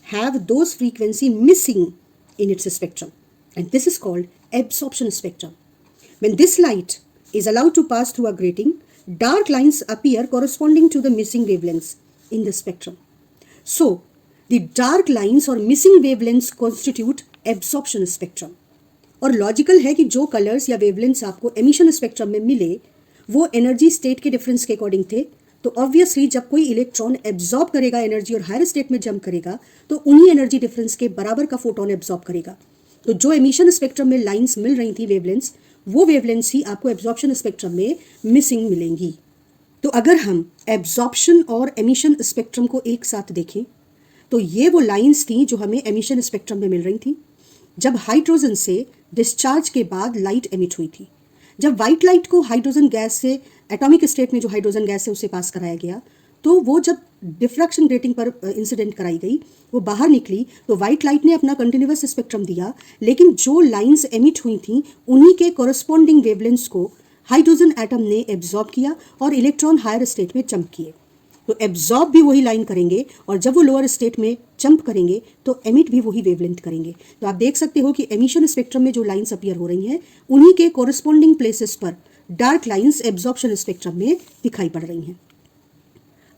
have those frequency missing in its spectrum, and this is called absorption spectrum. When this light is allowed to pass through a grating, dark lines appear corresponding to the missing wavelengths in the spectrum. So, the dark lines or missing wavelengths constitute absorption spectrum. और लॉजिकल है कि जो कलर्स या वेवलेंथ्स आपको एमिशन स्पेक्ट्रम में मिले वो एनर्जी स्टेट के डिफरेंस के अकॉर्डिंग थे। तो ऑब्वियसली जब कोई इलेक्ट्रॉन एब्जॉर्ब करेगा एनर्जी और हायर स्टेट में जंप करेगा तो उन्हीं एनर्जी डिफरेंस के बराबर का फोटोन एब्जॉर्ब करेगा। तो जो एमिशन स्पेक्ट्रम में लाइंस मिल रही थी वेवलेंथ्स, वो वेवलेंथ्स ही आपको एब्जॉर्प्शन स्पेक्ट्रम में मिसिंग मिलेंगी। तो अगर हम एब्जॉर्प्शन और एमिशन स्पेक्ट्रम को एक साथ देखें तो ये वो लाइंस थी जो हमें एमिशन स्पेक्ट्रम में मिल रही थी जब हाइड्रोजन से डिस्चार्ज के बाद लाइट एमिट हुई थी। जब व्हाइट लाइट को हाइड्रोजन गैस से एटॉमिक स्टेट में जो हाइड्रोजन गैस है उसे पास कराया गया तो वो जब डिफ्रैक्शन ग्रेटिंग पर इंसिडेंट कराई गई वो बाहर निकली तो व्हाइट लाइट ने अपना कंटिन्यूअस स्पेक्ट्रम दिया, लेकिन जो लाइंस एमिट हुई थी उन्हीं के कोरस्पॉन्डिंग वेवलेंथ्स को हाइड्रोजन एटम ने एब्जॉर्ब किया और इलेक्ट्रॉन हायर स्टेट में जंप किए। तो एब्जॉर्ब भी वही लाइन करेंगे और जब वो लोअर स्टेट में जंप करेंगे तो एमिट भी वही वेवलेंथ करेंगे। तो आप देख सकते हो कि एमिशन स्पेक्ट्रम में जो लाइंस अपीयर हो रही हैं उन्हीं के कोरस्पॉन्डिंग प्लेसेस पर डार्क लाइंस एब्जॉर्प्शन स्पेक्ट्रम में दिखाई पड़ रही हैं।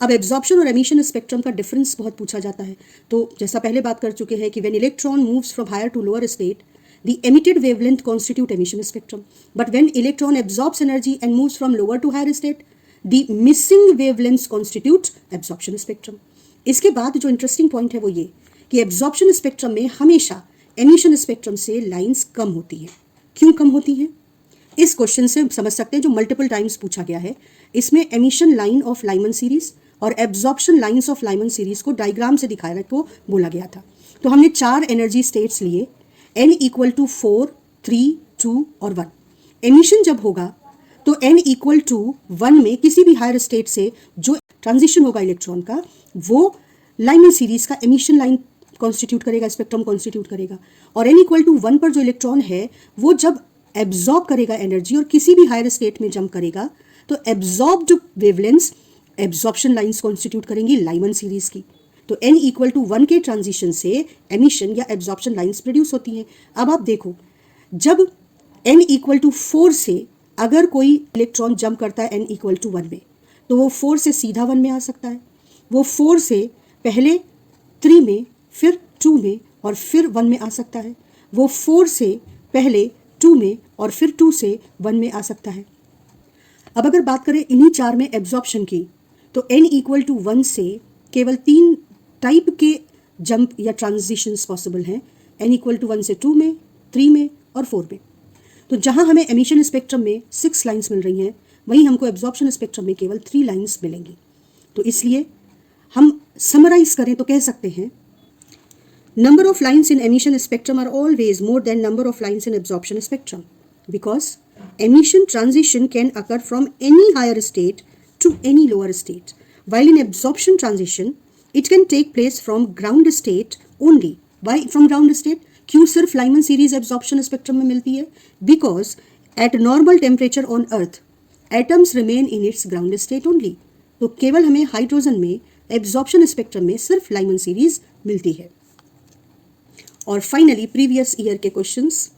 अब एब्जॉर्प्शन और एमिशन स्पेक्ट्रम का डिफरेंस बहुत पूछा जाता है। तो जैसा पहले बात कर चुके हैं कि when electron moves from higher to lower state the emitted wavelength constitute emission spectrum, but when electron absorbs energy and moves from lower to higher state the missing wavelengths constitute absorption spectrum। इसके बाद जो इंटरेस्टिंग पॉइंट है वो ये कि एब्जॉर्प्शन स्पेक्ट्रम में हमेशा एमिशन स्पेक्ट्रम से लाइंस कम होती हैं। क्यों कम होती हैं? इस क्वेश्चन से समझ सकते हैं जो मल्टीपल टाइम्स पूछा गया है। इसमें emission line of Lyman series और absorption lines of Lyman series को डायग्राम से दिखाया को बोला गया था। तो हमने 4 एनर्जी स्टेट्स लिए n इक्वल टू 4, 3, 2 और 1। एमिशन जब होगा तो n इक्वल टू 1 में किसी भी हायर स्टेट से जो ट्रांजिशन होगा इलेक्ट्रॉन का वो लाइमन सीरीज का एमिशन लाइन कॉन्स्टिट्यूट करेगा, स्पेक्ट्रम कॉन्स्टिट्यूट करेगा। और n इक्वल टू 1 पर जो इलेक्ट्रॉन है वो जब एब्जॉर्ब करेगा एनर्जी और किसी भी हायर स्टेट में जंप करेगा तो absorbed wavelengths absorption lines constitute करेंगी लाइमन सीरीज की। तो n इक्वल टू 1 के ट्रांजिशन से एमिशन या एब्जॉर्प्शन लाइंस प्रोड्यूस होती हैं। अब आप देखो जब n इक्वल टू 4 से अगर कोई इलेक्ट्रॉन जंप करता है n इक्वल टू 1 में तो वो 4 से सीधा 1 में आ सकता है, वो 4 से पहले 3 में फिर 2 में और फिर 1 में आ सकता है, वो 4 से पहले 2 में और फिर 2 से 1 में आ सकता है। अब अगर बात करें इन्हीं 4 में एब्जॉर्प्शन की तो n इक्वल टू 1 से केवल 3 टाइप के जंप या ट्रांजिशंस पॉसिबल हैं, n इक्वल टू 1 से 2 में, 3 में और 4 में। तो जहां हमें एमिशन स्पेक्ट्रम में 6 लाइंस मिल रही हैं वहीं हमको एब्जॉर्प्शन स्पेक्ट्रम में केवल 3 लाइंस मिलेंगी। तो इसलिए हम समराइज करें तो कह सकते हैं number of lines in emission spectrum are always more than number of lines in absorption spectrum because emission transition can occur from any higher state to any lower state while in absorption transition it can take place from ground state only। why from ground state? क्यों सिर्फ लाइमन सीरीज एब्जॉर्प्शन स्पेक्ट्रम में मिलती है? Because at normal temperature on earth atoms remain in its ground state only. तो केवल हमें हाइड्रोजन में एब्जॉर्प्शन स्पेक्ट्रम में सिर्फ लाइमन सीरीज मिलती है। और फाइनली प्रीवियस ईयर के questions,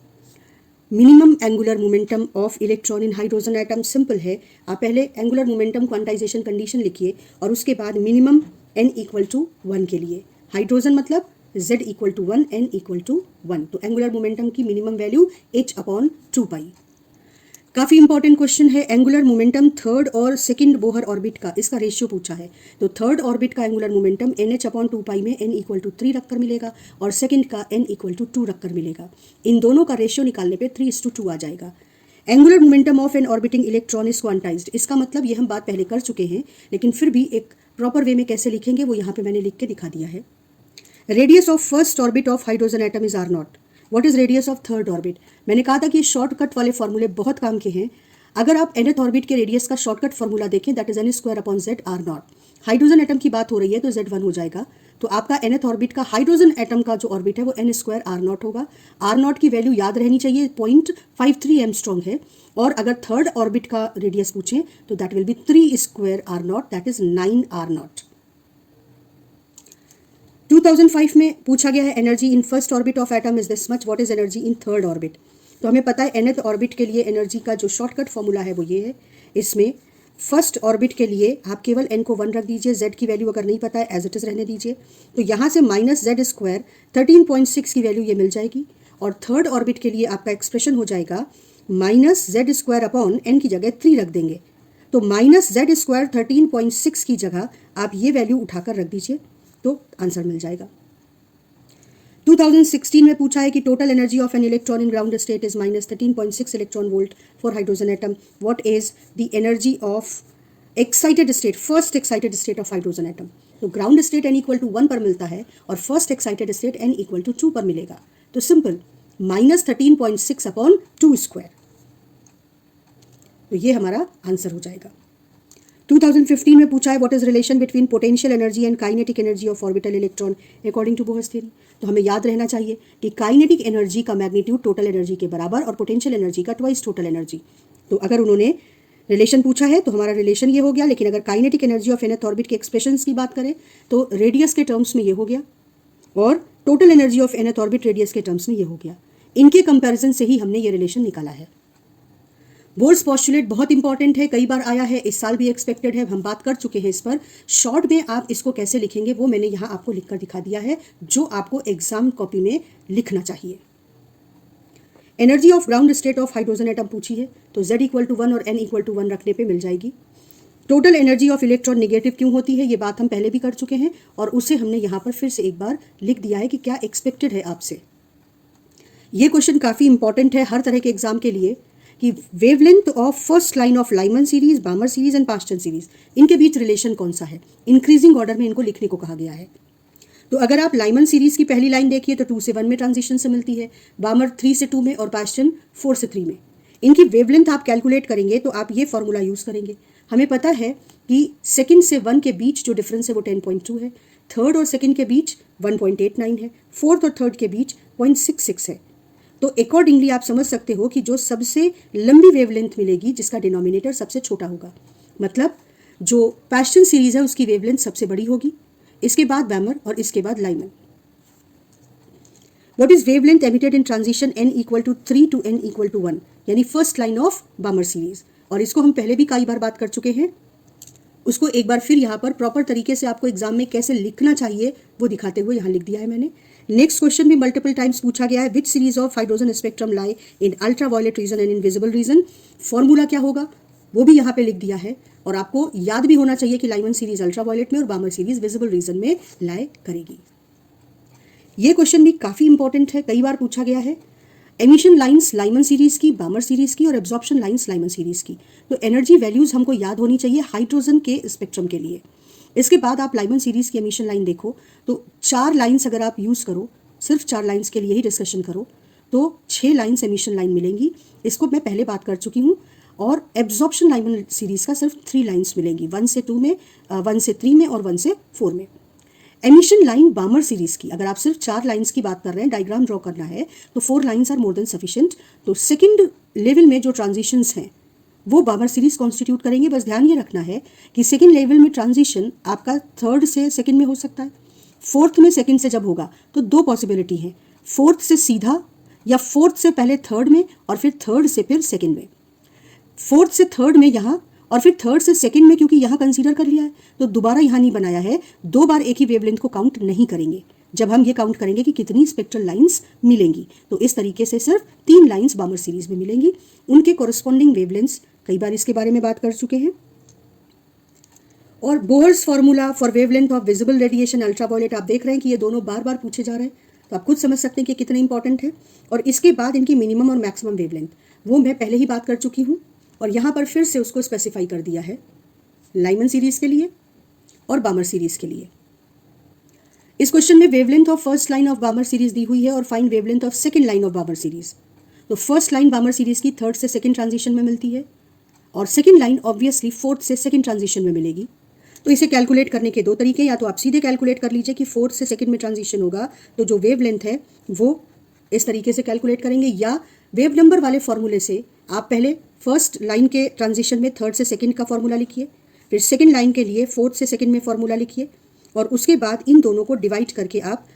minimum angular momentum of electron in hydrogen atom simple है। आप पहले एंगुलर मोमेंटम क्वांटाइजेशन कंडीशन लिखिए और उसके बाद मिनिमम n इक्वल टू 1 के लिए हाइड्रोजन मतलब z equal to 1, n equal to 1। तो एंगुलर मोमेंटम की मिनिमम वैल्यू h/2π। काफ़ी इंपॉर्टेंट क्वेश्चन है एंगुलर मोमेंटम थर्ड और सेकंड बोहर ऑर्बिट का, इसका रेशियो पूछा है। तो थर्ड ऑर्बिट का एंगुलर मोमेंटम nh/2π में n इक्वल टू 3 रखकर मिलेगा और सेकंड का n इक्वल टू 2 रखकर मिलेगा। इन दोनों का रेशियो निकालने पे 3:2 आ जाएगा। Angular momentum of an orbiting electron is quantised. इसका मतलब ये हम बात पहले कर चुके हैं लेकिन फिर भी एक प्रॉपर वे में कैसे लिखेंगे वो यहाँ पे मैंने लिख के दिखा दिया है। Radius of first orbit of hydrogen atom is r0। What is radius of third orbit? मैंने कहा था कि शॉर्टकट वाले फॉर्मूले बहुत काम के हैं। अगर आप nth ऑर्बिट के रेडियस का शॉर्टकट फॉर्मूला देखें that is n² r0। Hydrogen atom की बात हो रही है तो z1 हो जाएगा। तो आपका nth ऑर्बिट का हाइड्रोजन एटम का जो ऑर्बिट है वो n² r0 होगा। r0 की वैल्यू याद रहनी चाहिए 0.53 एंगस्ट्रॉम है। और अगर थर्ड ऑर्बिट का रेडियस पूछें तो that will be 3² r0 that is 9 r0। 2005 में पूछा गया है energy in first orbit of atom is this much, what is energy in third orbit? तो हमें पता है nth ऑर्बिट के लिए एनर्जी का जो शॉर्टकट फॉर्मूला है वो ये है। इसमें फर्स्ट ऑर्बिट के लिए आप केवल n को 1 रख दीजिए, z की वैल्यू अगर नहीं पता है एज इट इज रहने दीजिए। तो यहाँ से -z² 13.6 की वैल्यू ये मिल जाएगी और थर्ड ऑर्बिट के लिए आपका एक्सप्रेशन हो जाएगा -z² अपॉन n की जगह 3 रख देंगे, तो -z² 13.6 की जगह आप ये वैल्यू उठाकर रख दीजिए तो आंसर मिल जाएगा। 2016 में पूछा है कि total energy of an electron in ground state is -13.6 electron volt for hydrogen atom, what is the energy of excited state, first excited state of hydrogen atom. तो ग्राउंड स्टेट n = 1 पर मिलता है और फर्स्ट एक्साइटेड स्टेट n = 2 पर मिलेगा, तो सिंपल -13.6 अपॉन 2², तो ये हमारा आंसर हो जाएगा। 2015 में पूछा है what is relation between potential energy and kinetic energy of orbital electron according to Bohr's theory. तो हमें याद रहना चाहिए कि काइनेटिक एनर्जी का मैग्नीट्यूड टोटल एनर्जी के बराबर और पोटेंशियल एनर्जी का ट्वाइस टोटल एनर्जी। तो अगर उन्होंने रिलेशन पूछा है तो हमारा रिलेशन ये हो गया, लेकिन अगर kinetic energy of nth orbit के एक्सप्रेशंस की बात करें तो रेडियस के टर्म्स में ये हो गया और total energy of nth orbit radius के टर्म्स में ये हो गया। इनके कंपैरिजन से ही हमने ये रिलेशन निकाला है। बोर्स पॉस्टुलेट बहुत इंपॉर्टेंट है, कई बार आया है, इस साल भी एक्सपेक्टेड है, हम बात कर चुके हैं इस पर। शॉर्ट में आप इसको कैसे लिखेंगे वो मैंने यहाँ आपको लिखकर दिखा दिया है, जो आपको एग्जाम कॉपी में लिखना चाहिए। Energy of ground state of hydrogen atom पूछी है, तो z = 1 और n = 1 रखने पे मिल जाएगी। Total energy of electron negative क्यों होती है, ये बात हम पहले भी कर चुके हैं और उसे हमने यहाँ पर फिर से एक बार लिख दिया है कि क्या एक्सपेक्टेड है आपसे। ये क्वेश्चन काफ़ी इंपॉर्टेंट है हर तरह के एग्जाम के लिए कि wavelength of first line of Lyman series, बामर series and Paschen series, इनके बीच रिलेशन कौन सा है। इंक्रीजिंग ऑर्डर में इनको लिखने को कहा गया है। तो अगर आप लाइमन सीरीज की पहली लाइन देखिए तो 2 से 1 में ट्रांजिशन से मिलती है, बामर 3 से 2 में और पास्टन 4 से 3 में। इनकी वेवलेंथ आप कैलकुलेट करेंगे तो आप ये फॉर्मूला यूज़ करेंगे। हमें पता है कि सेकंड से 1 के बीच जो डिफरेंस है वो 10.2 है, थर्ड और सेकंड के बीच 1.89 है, फोर्थ और थर्ड के बीच 0.66 है। तो अकॉर्डिंगली आप समझ सकते हो कि जो सबसे लंबी वेवलेंथ मिलेगी जिसका डिनोमिनेटर सबसे छोटा होगा, मतलब जो पास्टन सीरीज है उसकी वेवलेंथ सबसे बड़ी होगी, इसके बाद बैमर और इसके बाद Lyman. What is wavelength emitted in transition n = 3 to n = 1, यानी first line of Balmer series. और इसको हम पहले भी कई बार बात कर चुके हैं, उसको एक बार फिर यहाँ पर प्रॉपर तरीके से आपको एग्जाम में कैसे लिखना चाहिए वो दिखाते हुए यहाँ लिख दिया है मैंने। नेक्स्ट क्वेश्चन भी मल्टीपल टाइम्स पूछा गया है, which series of hydrogen spectrum lie in ultra violet region and invisible region. Formula क्या होगा वो भी यहाँ पे लिख दिया है और आपको याद भी होना चाहिए कि लाइमन सीरीज अल्ट्रा वायलेट में और बामर सीरीज विजिबल रीजन में लाई करेगी। ये क्वेश्चन भी काफ़ी इंपॉर्टेंट है, कई बार पूछा गया है। एमिशन लाइंस लाइमन सीरीज की, बामर सीरीज की और एब्जॉर्प्शन लाइंस लाइमन सीरीज की। तो एनर्जी वैल्यूज हमको याद होनी चाहिए हाइड्रोजन के स्पेक्ट्रम के लिए। इसके बाद आप लाइमन सीरीज की एमिशन लाइन देखो तो 4 लाइंस अगर आप यूज़ करो, सिर्फ 4 लाइंस के लिए ही डिस्कशन करो तो 6 लाइंस एमिशन लाइन मिलेंगी। इसको मैं पहले बात कर चुकी हूँ। और एब्जॉर्प्शन लाइमन सीरीज का सिर्फ 3 लाइंस मिलेंगी, 1 से 2 में, 1 से 3 में और 1 से 4 में। एमिशन लाइन बामर सीरीज की अगर आप सिर्फ 4 लाइंस की बात कर रहे हैं, डायग्राम ड्रॉ करना है तो 4 lines are more than sufficient. तो सेकंड लेवल में जो ट्रांजिशंस हैं वो बामर सीरीज कॉन्स्टिट्यूट करेंगे। बस ध्यान ये रखना है कि सेकंड लेवल में ट्रांजिशन आपका थर्ड से सेकंड में हो सकता है, फोर्थ में सेकंड से जब होगा तो 2 पॉसिबिलिटी है, फोर्थ से सीधा या फोर्थ से पहले थर्ड में और फिर थर्ड से फिर सेकंड में। फोर्थ से थर्ड में यहाँ और फिर थर्ड से सेकंड में, क्योंकि यहाँ कंसीडर कर लिया है तो दोबारा यहाँ नहीं बनाया है, 2 बार एक ही वेवलेंथ को काउंट नहीं करेंगे। जब हम ये काउंट करेंगे कि कितनी स्पेक्ट्रल लाइंस मिलेंगी तो इस तरीके से सिर्फ 3 लाइंस बामर सीरीज में मिलेंगी, उनके कॉरस्पॉन्डिंग वेवलेंथ्स कई बार इसके बारे में बात कर चुके हैं। और Bohr's formula for wavelength of visible radiation ultraviolet, आप देख रहे हैं कि ये दोनों बार बार पूछे जा रहे हैं, तो आप खुद समझ सकते हैं कि कितने इंपॉर्टेंट है। और इसके बाद इनकी मिनिमम और मैक्सिमम वेवलेंथ वो मैं पहले ही बात कर चुकी हूँ और यहाँ पर फिर से उसको स्पेसिफाई कर दिया है लाइमन सीरीज के लिए और बामर सीरीज के लिए। इस क्वेश्चन में wavelength of first line of Balmer series दी हुई है और find wavelength of second line of Balmer series. तो फर्स्ट लाइन बामर सीरीज की थर्ड से सेकंड ट्रांजिशन में मिलती है और सेकंड लाइन ऑब्वियसली फोर्थ से सेकंड ट्रांजिशन में मिलेगी। तो इसे कैलकुलेट करने के 2 तरीके, या तो आप सीधे कैलकुलेट कर लीजिए कि फोर्थ से सेकंड में ट्रांजिशन होगा तो जो वेवलेंथ है वो इस तरीके से कैलकुलेट करेंगे, या वेव नंबर वाले फॉर्मूले से आप पहले फर्स्ट लाइन के ट्रांजिशन में थर्ड से सेकंड का फॉर्मूला लिखिए, फिर सेकंड लाइन के लिए फोर्थ से सेकंड में फॉर्मूला लिखिए और उसके बाद इन दोनों को डिवाइड करके आप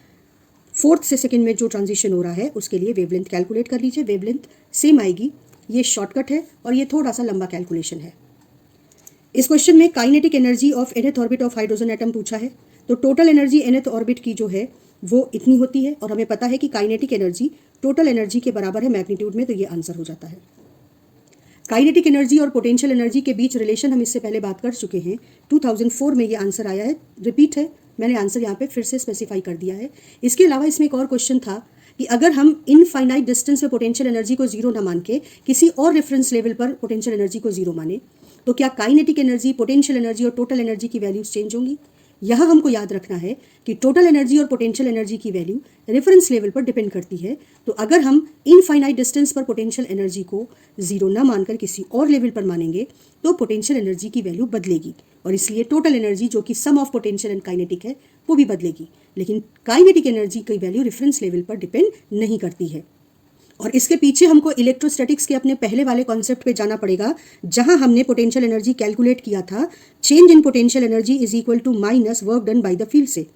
फोर्थ से सेकंड में जो ट्रांजिशन हो रहा है उसके लिए वेवलेंथ कैलकुलेट कर लीजिए। वेवलेंथ सेम आएगी। ये शॉर्टकट है और ये थोड़ा सा लंबा कैलकुलेशन है। इस क्वेश्चन में kinetic energy of nth orbit of hydrogen atom पूछा है। तो टोटल एनर्जी nth ऑर्बिट की जो है वो इतनी होती है और हमें पता है कि काइनेटिक एनर्जी टोटल एनर्जी के बराबर है मैग्नीट्यूड में, तो ये आंसर हो जाता है। काइनेटिक एनर्जी और पोटेंशियल एनर्जी के बीच रिलेशन हम इससे पहले बात कर चुके हैं, 2004 में ये आंसर आया है, रिपीट है, मैंने आंसर यहाँ पे फिर से स्पेसिफाई कर दिया है। इसके अलावा इसमें एक और क्वेश्चन था कि अगर हम इनफाइनाइट डिस्टेंस पे पोटेंशियल एनर्जी को जीरो ना मान के किसी और रेफरेंस लेवल पर पोटेंशियल एनर्जी को जीरो माने, तो क्या काइनेटिक एनर्जी, पोटेंशियल एनर्जी और टोटल एनर्जी की वैल्यूज चेंज होंगी? यह हमको याद रखना है कि टोटल एनर्जी और पोटेंशियल एनर्जी की वैल्यू रेफरेंस लेवल पर डिपेंड करती है। तो अगर हम इनफाइनाइट डिस्टेंस पर पोटेंशियल एनर्जी को जीरो ना मानकर किसी और लेवल पर मानेंगे तो पोटेंशियल एनर्जी की वैल्यू बदलेगी, और इसलिए टोटल एनर्जी जो कि सम ऑफ पोटेंशियल एंड काइनेटिक है वो भी बदलेगी। लेकिन काइनेटिक एनर्जी की वैल्यू रेफरेंस लेवल पर डिपेंड नहीं करती है। और इसके पीछे हमको इलेक्ट्रोस्टैटिक्स के अपने पहले वाले कॉन्सेप्ट पे जाना पड़ेगा, जहां हमने पोटेंशियल एनर्जी कैलकुलेट किया था, change in potential energy is equal to minus work done by the field से,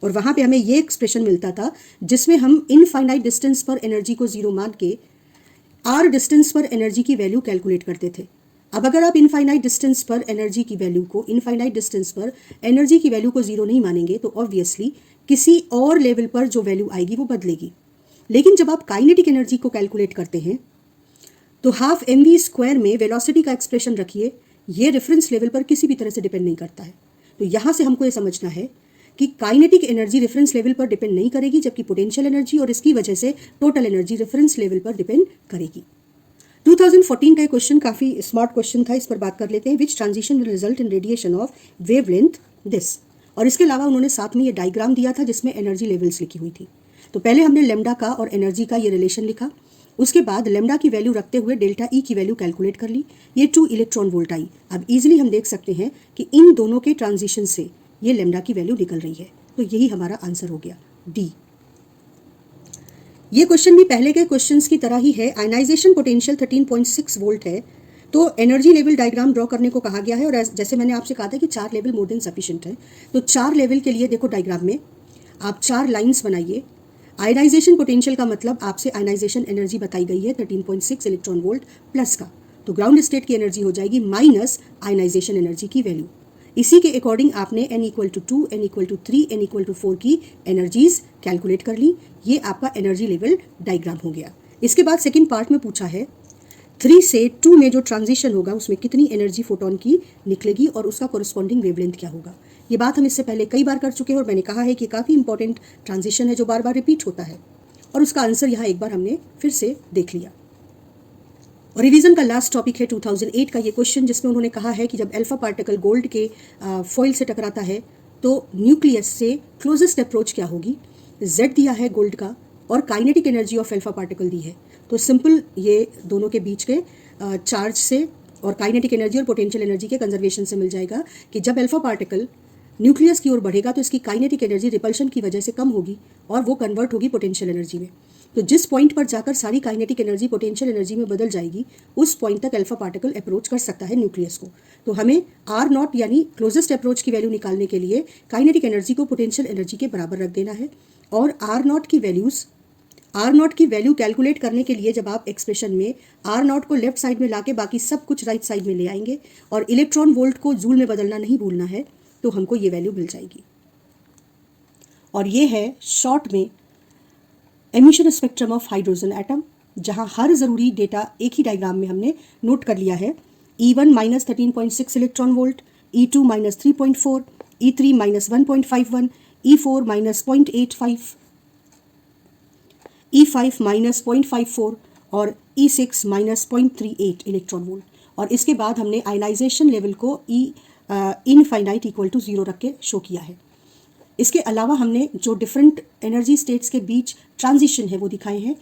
और वहां पे हमें ये एक्सप्रेशन मिलता था जिसमें हम इनफाइनाइट डिस्टेंस पर एनर्जी को जीरो मान के आर डिस्टेंस पर एनर्जी की वैल्यू कैलकुलेट करते थे। अब अगर आप इनफाइनाइट डिस्टेंस पर एनर्जी की वैल्यू को, इनफाइनाइट डिस्टेंस पर एनर्जी की वैल्यू को जीरो नहीं मानेंगे तो ऑब्वियसली किसी और लेवल पर जो वैल्यू आएगी वो बदलेगी। लेकिन जब आप काइनेटिक एनर्जी को कैलकुलेट करते हैं तो हाफ mv स्क्वायर में वेलोसिटी का एक्सप्रेशन रखिए, ये रेफरेंस लेवल पर किसी भी तरह से डिपेंड नहीं करता है। तो यहां से हमको ये समझना है कि काइनेटिक एनर्जी रेफरेंस लेवल पर डिपेंड नहीं करेगी, जबकि पोटेंशियल एनर्जी और इसकी वजह से टोटल एनर्जी रेफरेंस लेवल पर डिपेंड करेगी। 2014 का क्वेश्चन काफी स्मार्ट क्वेश्चन था, इस पर बात कर लेते हैं। विच transition will result in radiation of wavelength this, और इसके अलावा उन्होंने साथ में ये डायग्राम दिया था जिसमें एनर्जी लेवल्स लिखी हुई थी। तो पहले हमने लेमडा का और एनर्जी का ये रिलेशन लिखा, उसके बाद लेमडा की वैल्यू रखते हुए डेल्टा ई की वैल्यू कैलकुलेट कर ली, ये 2 इलेक्ट्रॉन वोल्ट आई। अब इजीली हम देख सकते हैं कि इन दोनों के ट्रांजिशन से ये लेमडा की वैल्यू निकल रही है, तो यही हमारा आंसर हो गया डी। ये क्वेश्चन भी पहले के क्वेश्चंस की तरह ही है। आयनाइजेशन पोटेंशियल 13.6 वोल्ट है, तो एनर्जी लेवल डायग्राम ड्रॉ करने को कहा गया है, और जैसे मैंने आपसे कहा था कि 4 लेवल मोर देन सफिशिएंट है, तो 4 लेवल के लिए देखो डायग्राम में आप 4 लाइंस बनाइए। आयनाइजेशन पोटेंशियल का मतलब आपसे आयनाइजेशन एनर्जी बताई गई है 13.6 इलेक्ट्रॉन वोल्ट प्लस का, तो ग्राउंड स्टेट की एनर्जी हो जाएगी माइनस आयनाइजेशन एनर्जी की वैल्यू। इसी के अकॉर्डिंग आपने n = 2, n = 3, n = 4 की एनर्जीज कैलकुलेट कर ली। ये आपका एनर्जी लेवल डायग्राम हो गया। इसके बाद सेकंड पार्ट में पूछा है 3 से 2 में जो ट्रांजिशन होगा उसमें कितनी एनर्जी फोटोन की निकलेगी और उसका कोरिस्पॉन्डिंग वेवलेंथ क्या होगा। ये बात हम इससे पहले कई बार कर चुके हैं और मैंने कहा है कि काफ़ी इंपॉर्टेंट ट्रांजिशन है जो बार बार रिपीट होता है, और उसका आंसर यहाँ एक बार हमने फिर से देख लिया। और रिवीजन का लास्ट टॉपिक है 2008 का ये क्वेश्चन, जिसमें उन्होंने कहा है कि जब अल्फा पार्टिकल गोल्ड के फॉइल से टकराता है तो न्यूक्लियस से क्लोजेस्ट अप्रोच क्या होगी। Z दिया है गोल्ड का और kinetic energy of alpha particle दी है, तो सिंपल ये दोनों के बीच के चार्ज से और काइनेटिक एनर्जी और पोटेंशियल एनर्जी के कंजर्वेशन से मिल जाएगा कि जब अल्फा पार्टिकल न्यूक्लियस की ओर बढ़ेगा तो इसकी काइनेटिक एनर्जी रिपल्शन की वजह से कम होगी और वो कन्वर्ट होगी पोटेंशियल एनर्जी में। तो जिस पॉइंट पर जाकर सारी काइनेटिक एनर्जी पोटेंशियल एनर्जी में बदल जाएगी उस पॉइंट तक अल्फा पार्टिकल अप्रोच कर सकता है न्यूक्लियस को। तो हमें R0 यानी क्लोजेस्ट अप्रोच की वैल्यू निकालने के लिए काइनेटिक एनर्जी को पोटेंशियल एनर्जी के बराबर रख देना है, और R0 की वैल्यू कैलकुलेट करने के लिए जब आप एक्सप्रेशन में R0 को लेफ्ट साइड में लाके बाकी सब कुछ राइट साइड में ले आएंगे और इलेक्ट्रॉन वोल्ट को जूल में बदलना नहीं भूलना है, तो हमको ये वैल्यू मिल जाएगी। और ये है शॉर्ट में emission spectrum of hydrogen atom, जहां हर ज़रूरी डेटा एक ही डायग्राम में हमने नोट कर लिया है। E1 - 13.6 electron volt, E2 - 3.4, E3 - 1.51, E4 - 0.85, E5 - 0.54 और E6 - 0.38 इलेक्ट्रॉन वोल्ट। और इसके बाद हमने आयनाइजेशन लेवल को इनफाइनाइट = 0 रख के शो किया है। इसके अलावा हमने जो डिफरेंट एनर्जी स्टेट्स के बीच ट्रांजिशन है वो दिखाए हैं।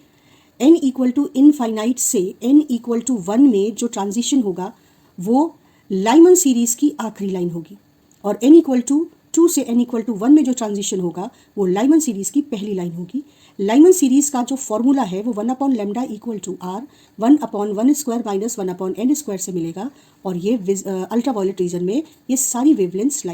n = इनफाइनाइट से n = 1 में जो ट्रांजिशन होगा वो लाइमन सीरीज की आखिरी लाइन होगी, और n = 2 से n = 1 में जो ट्रांजिशन होगा वो लाइमन सीरीज की पहली लाइन होगी। लाइमन सीरीज का जो फॉर्मूला है वो 1/λ = R 1/1² - 1/n² से मिलेगा, और ये अल्ट्रावायलेट रीजन में ये सारी वेवलेंथ्स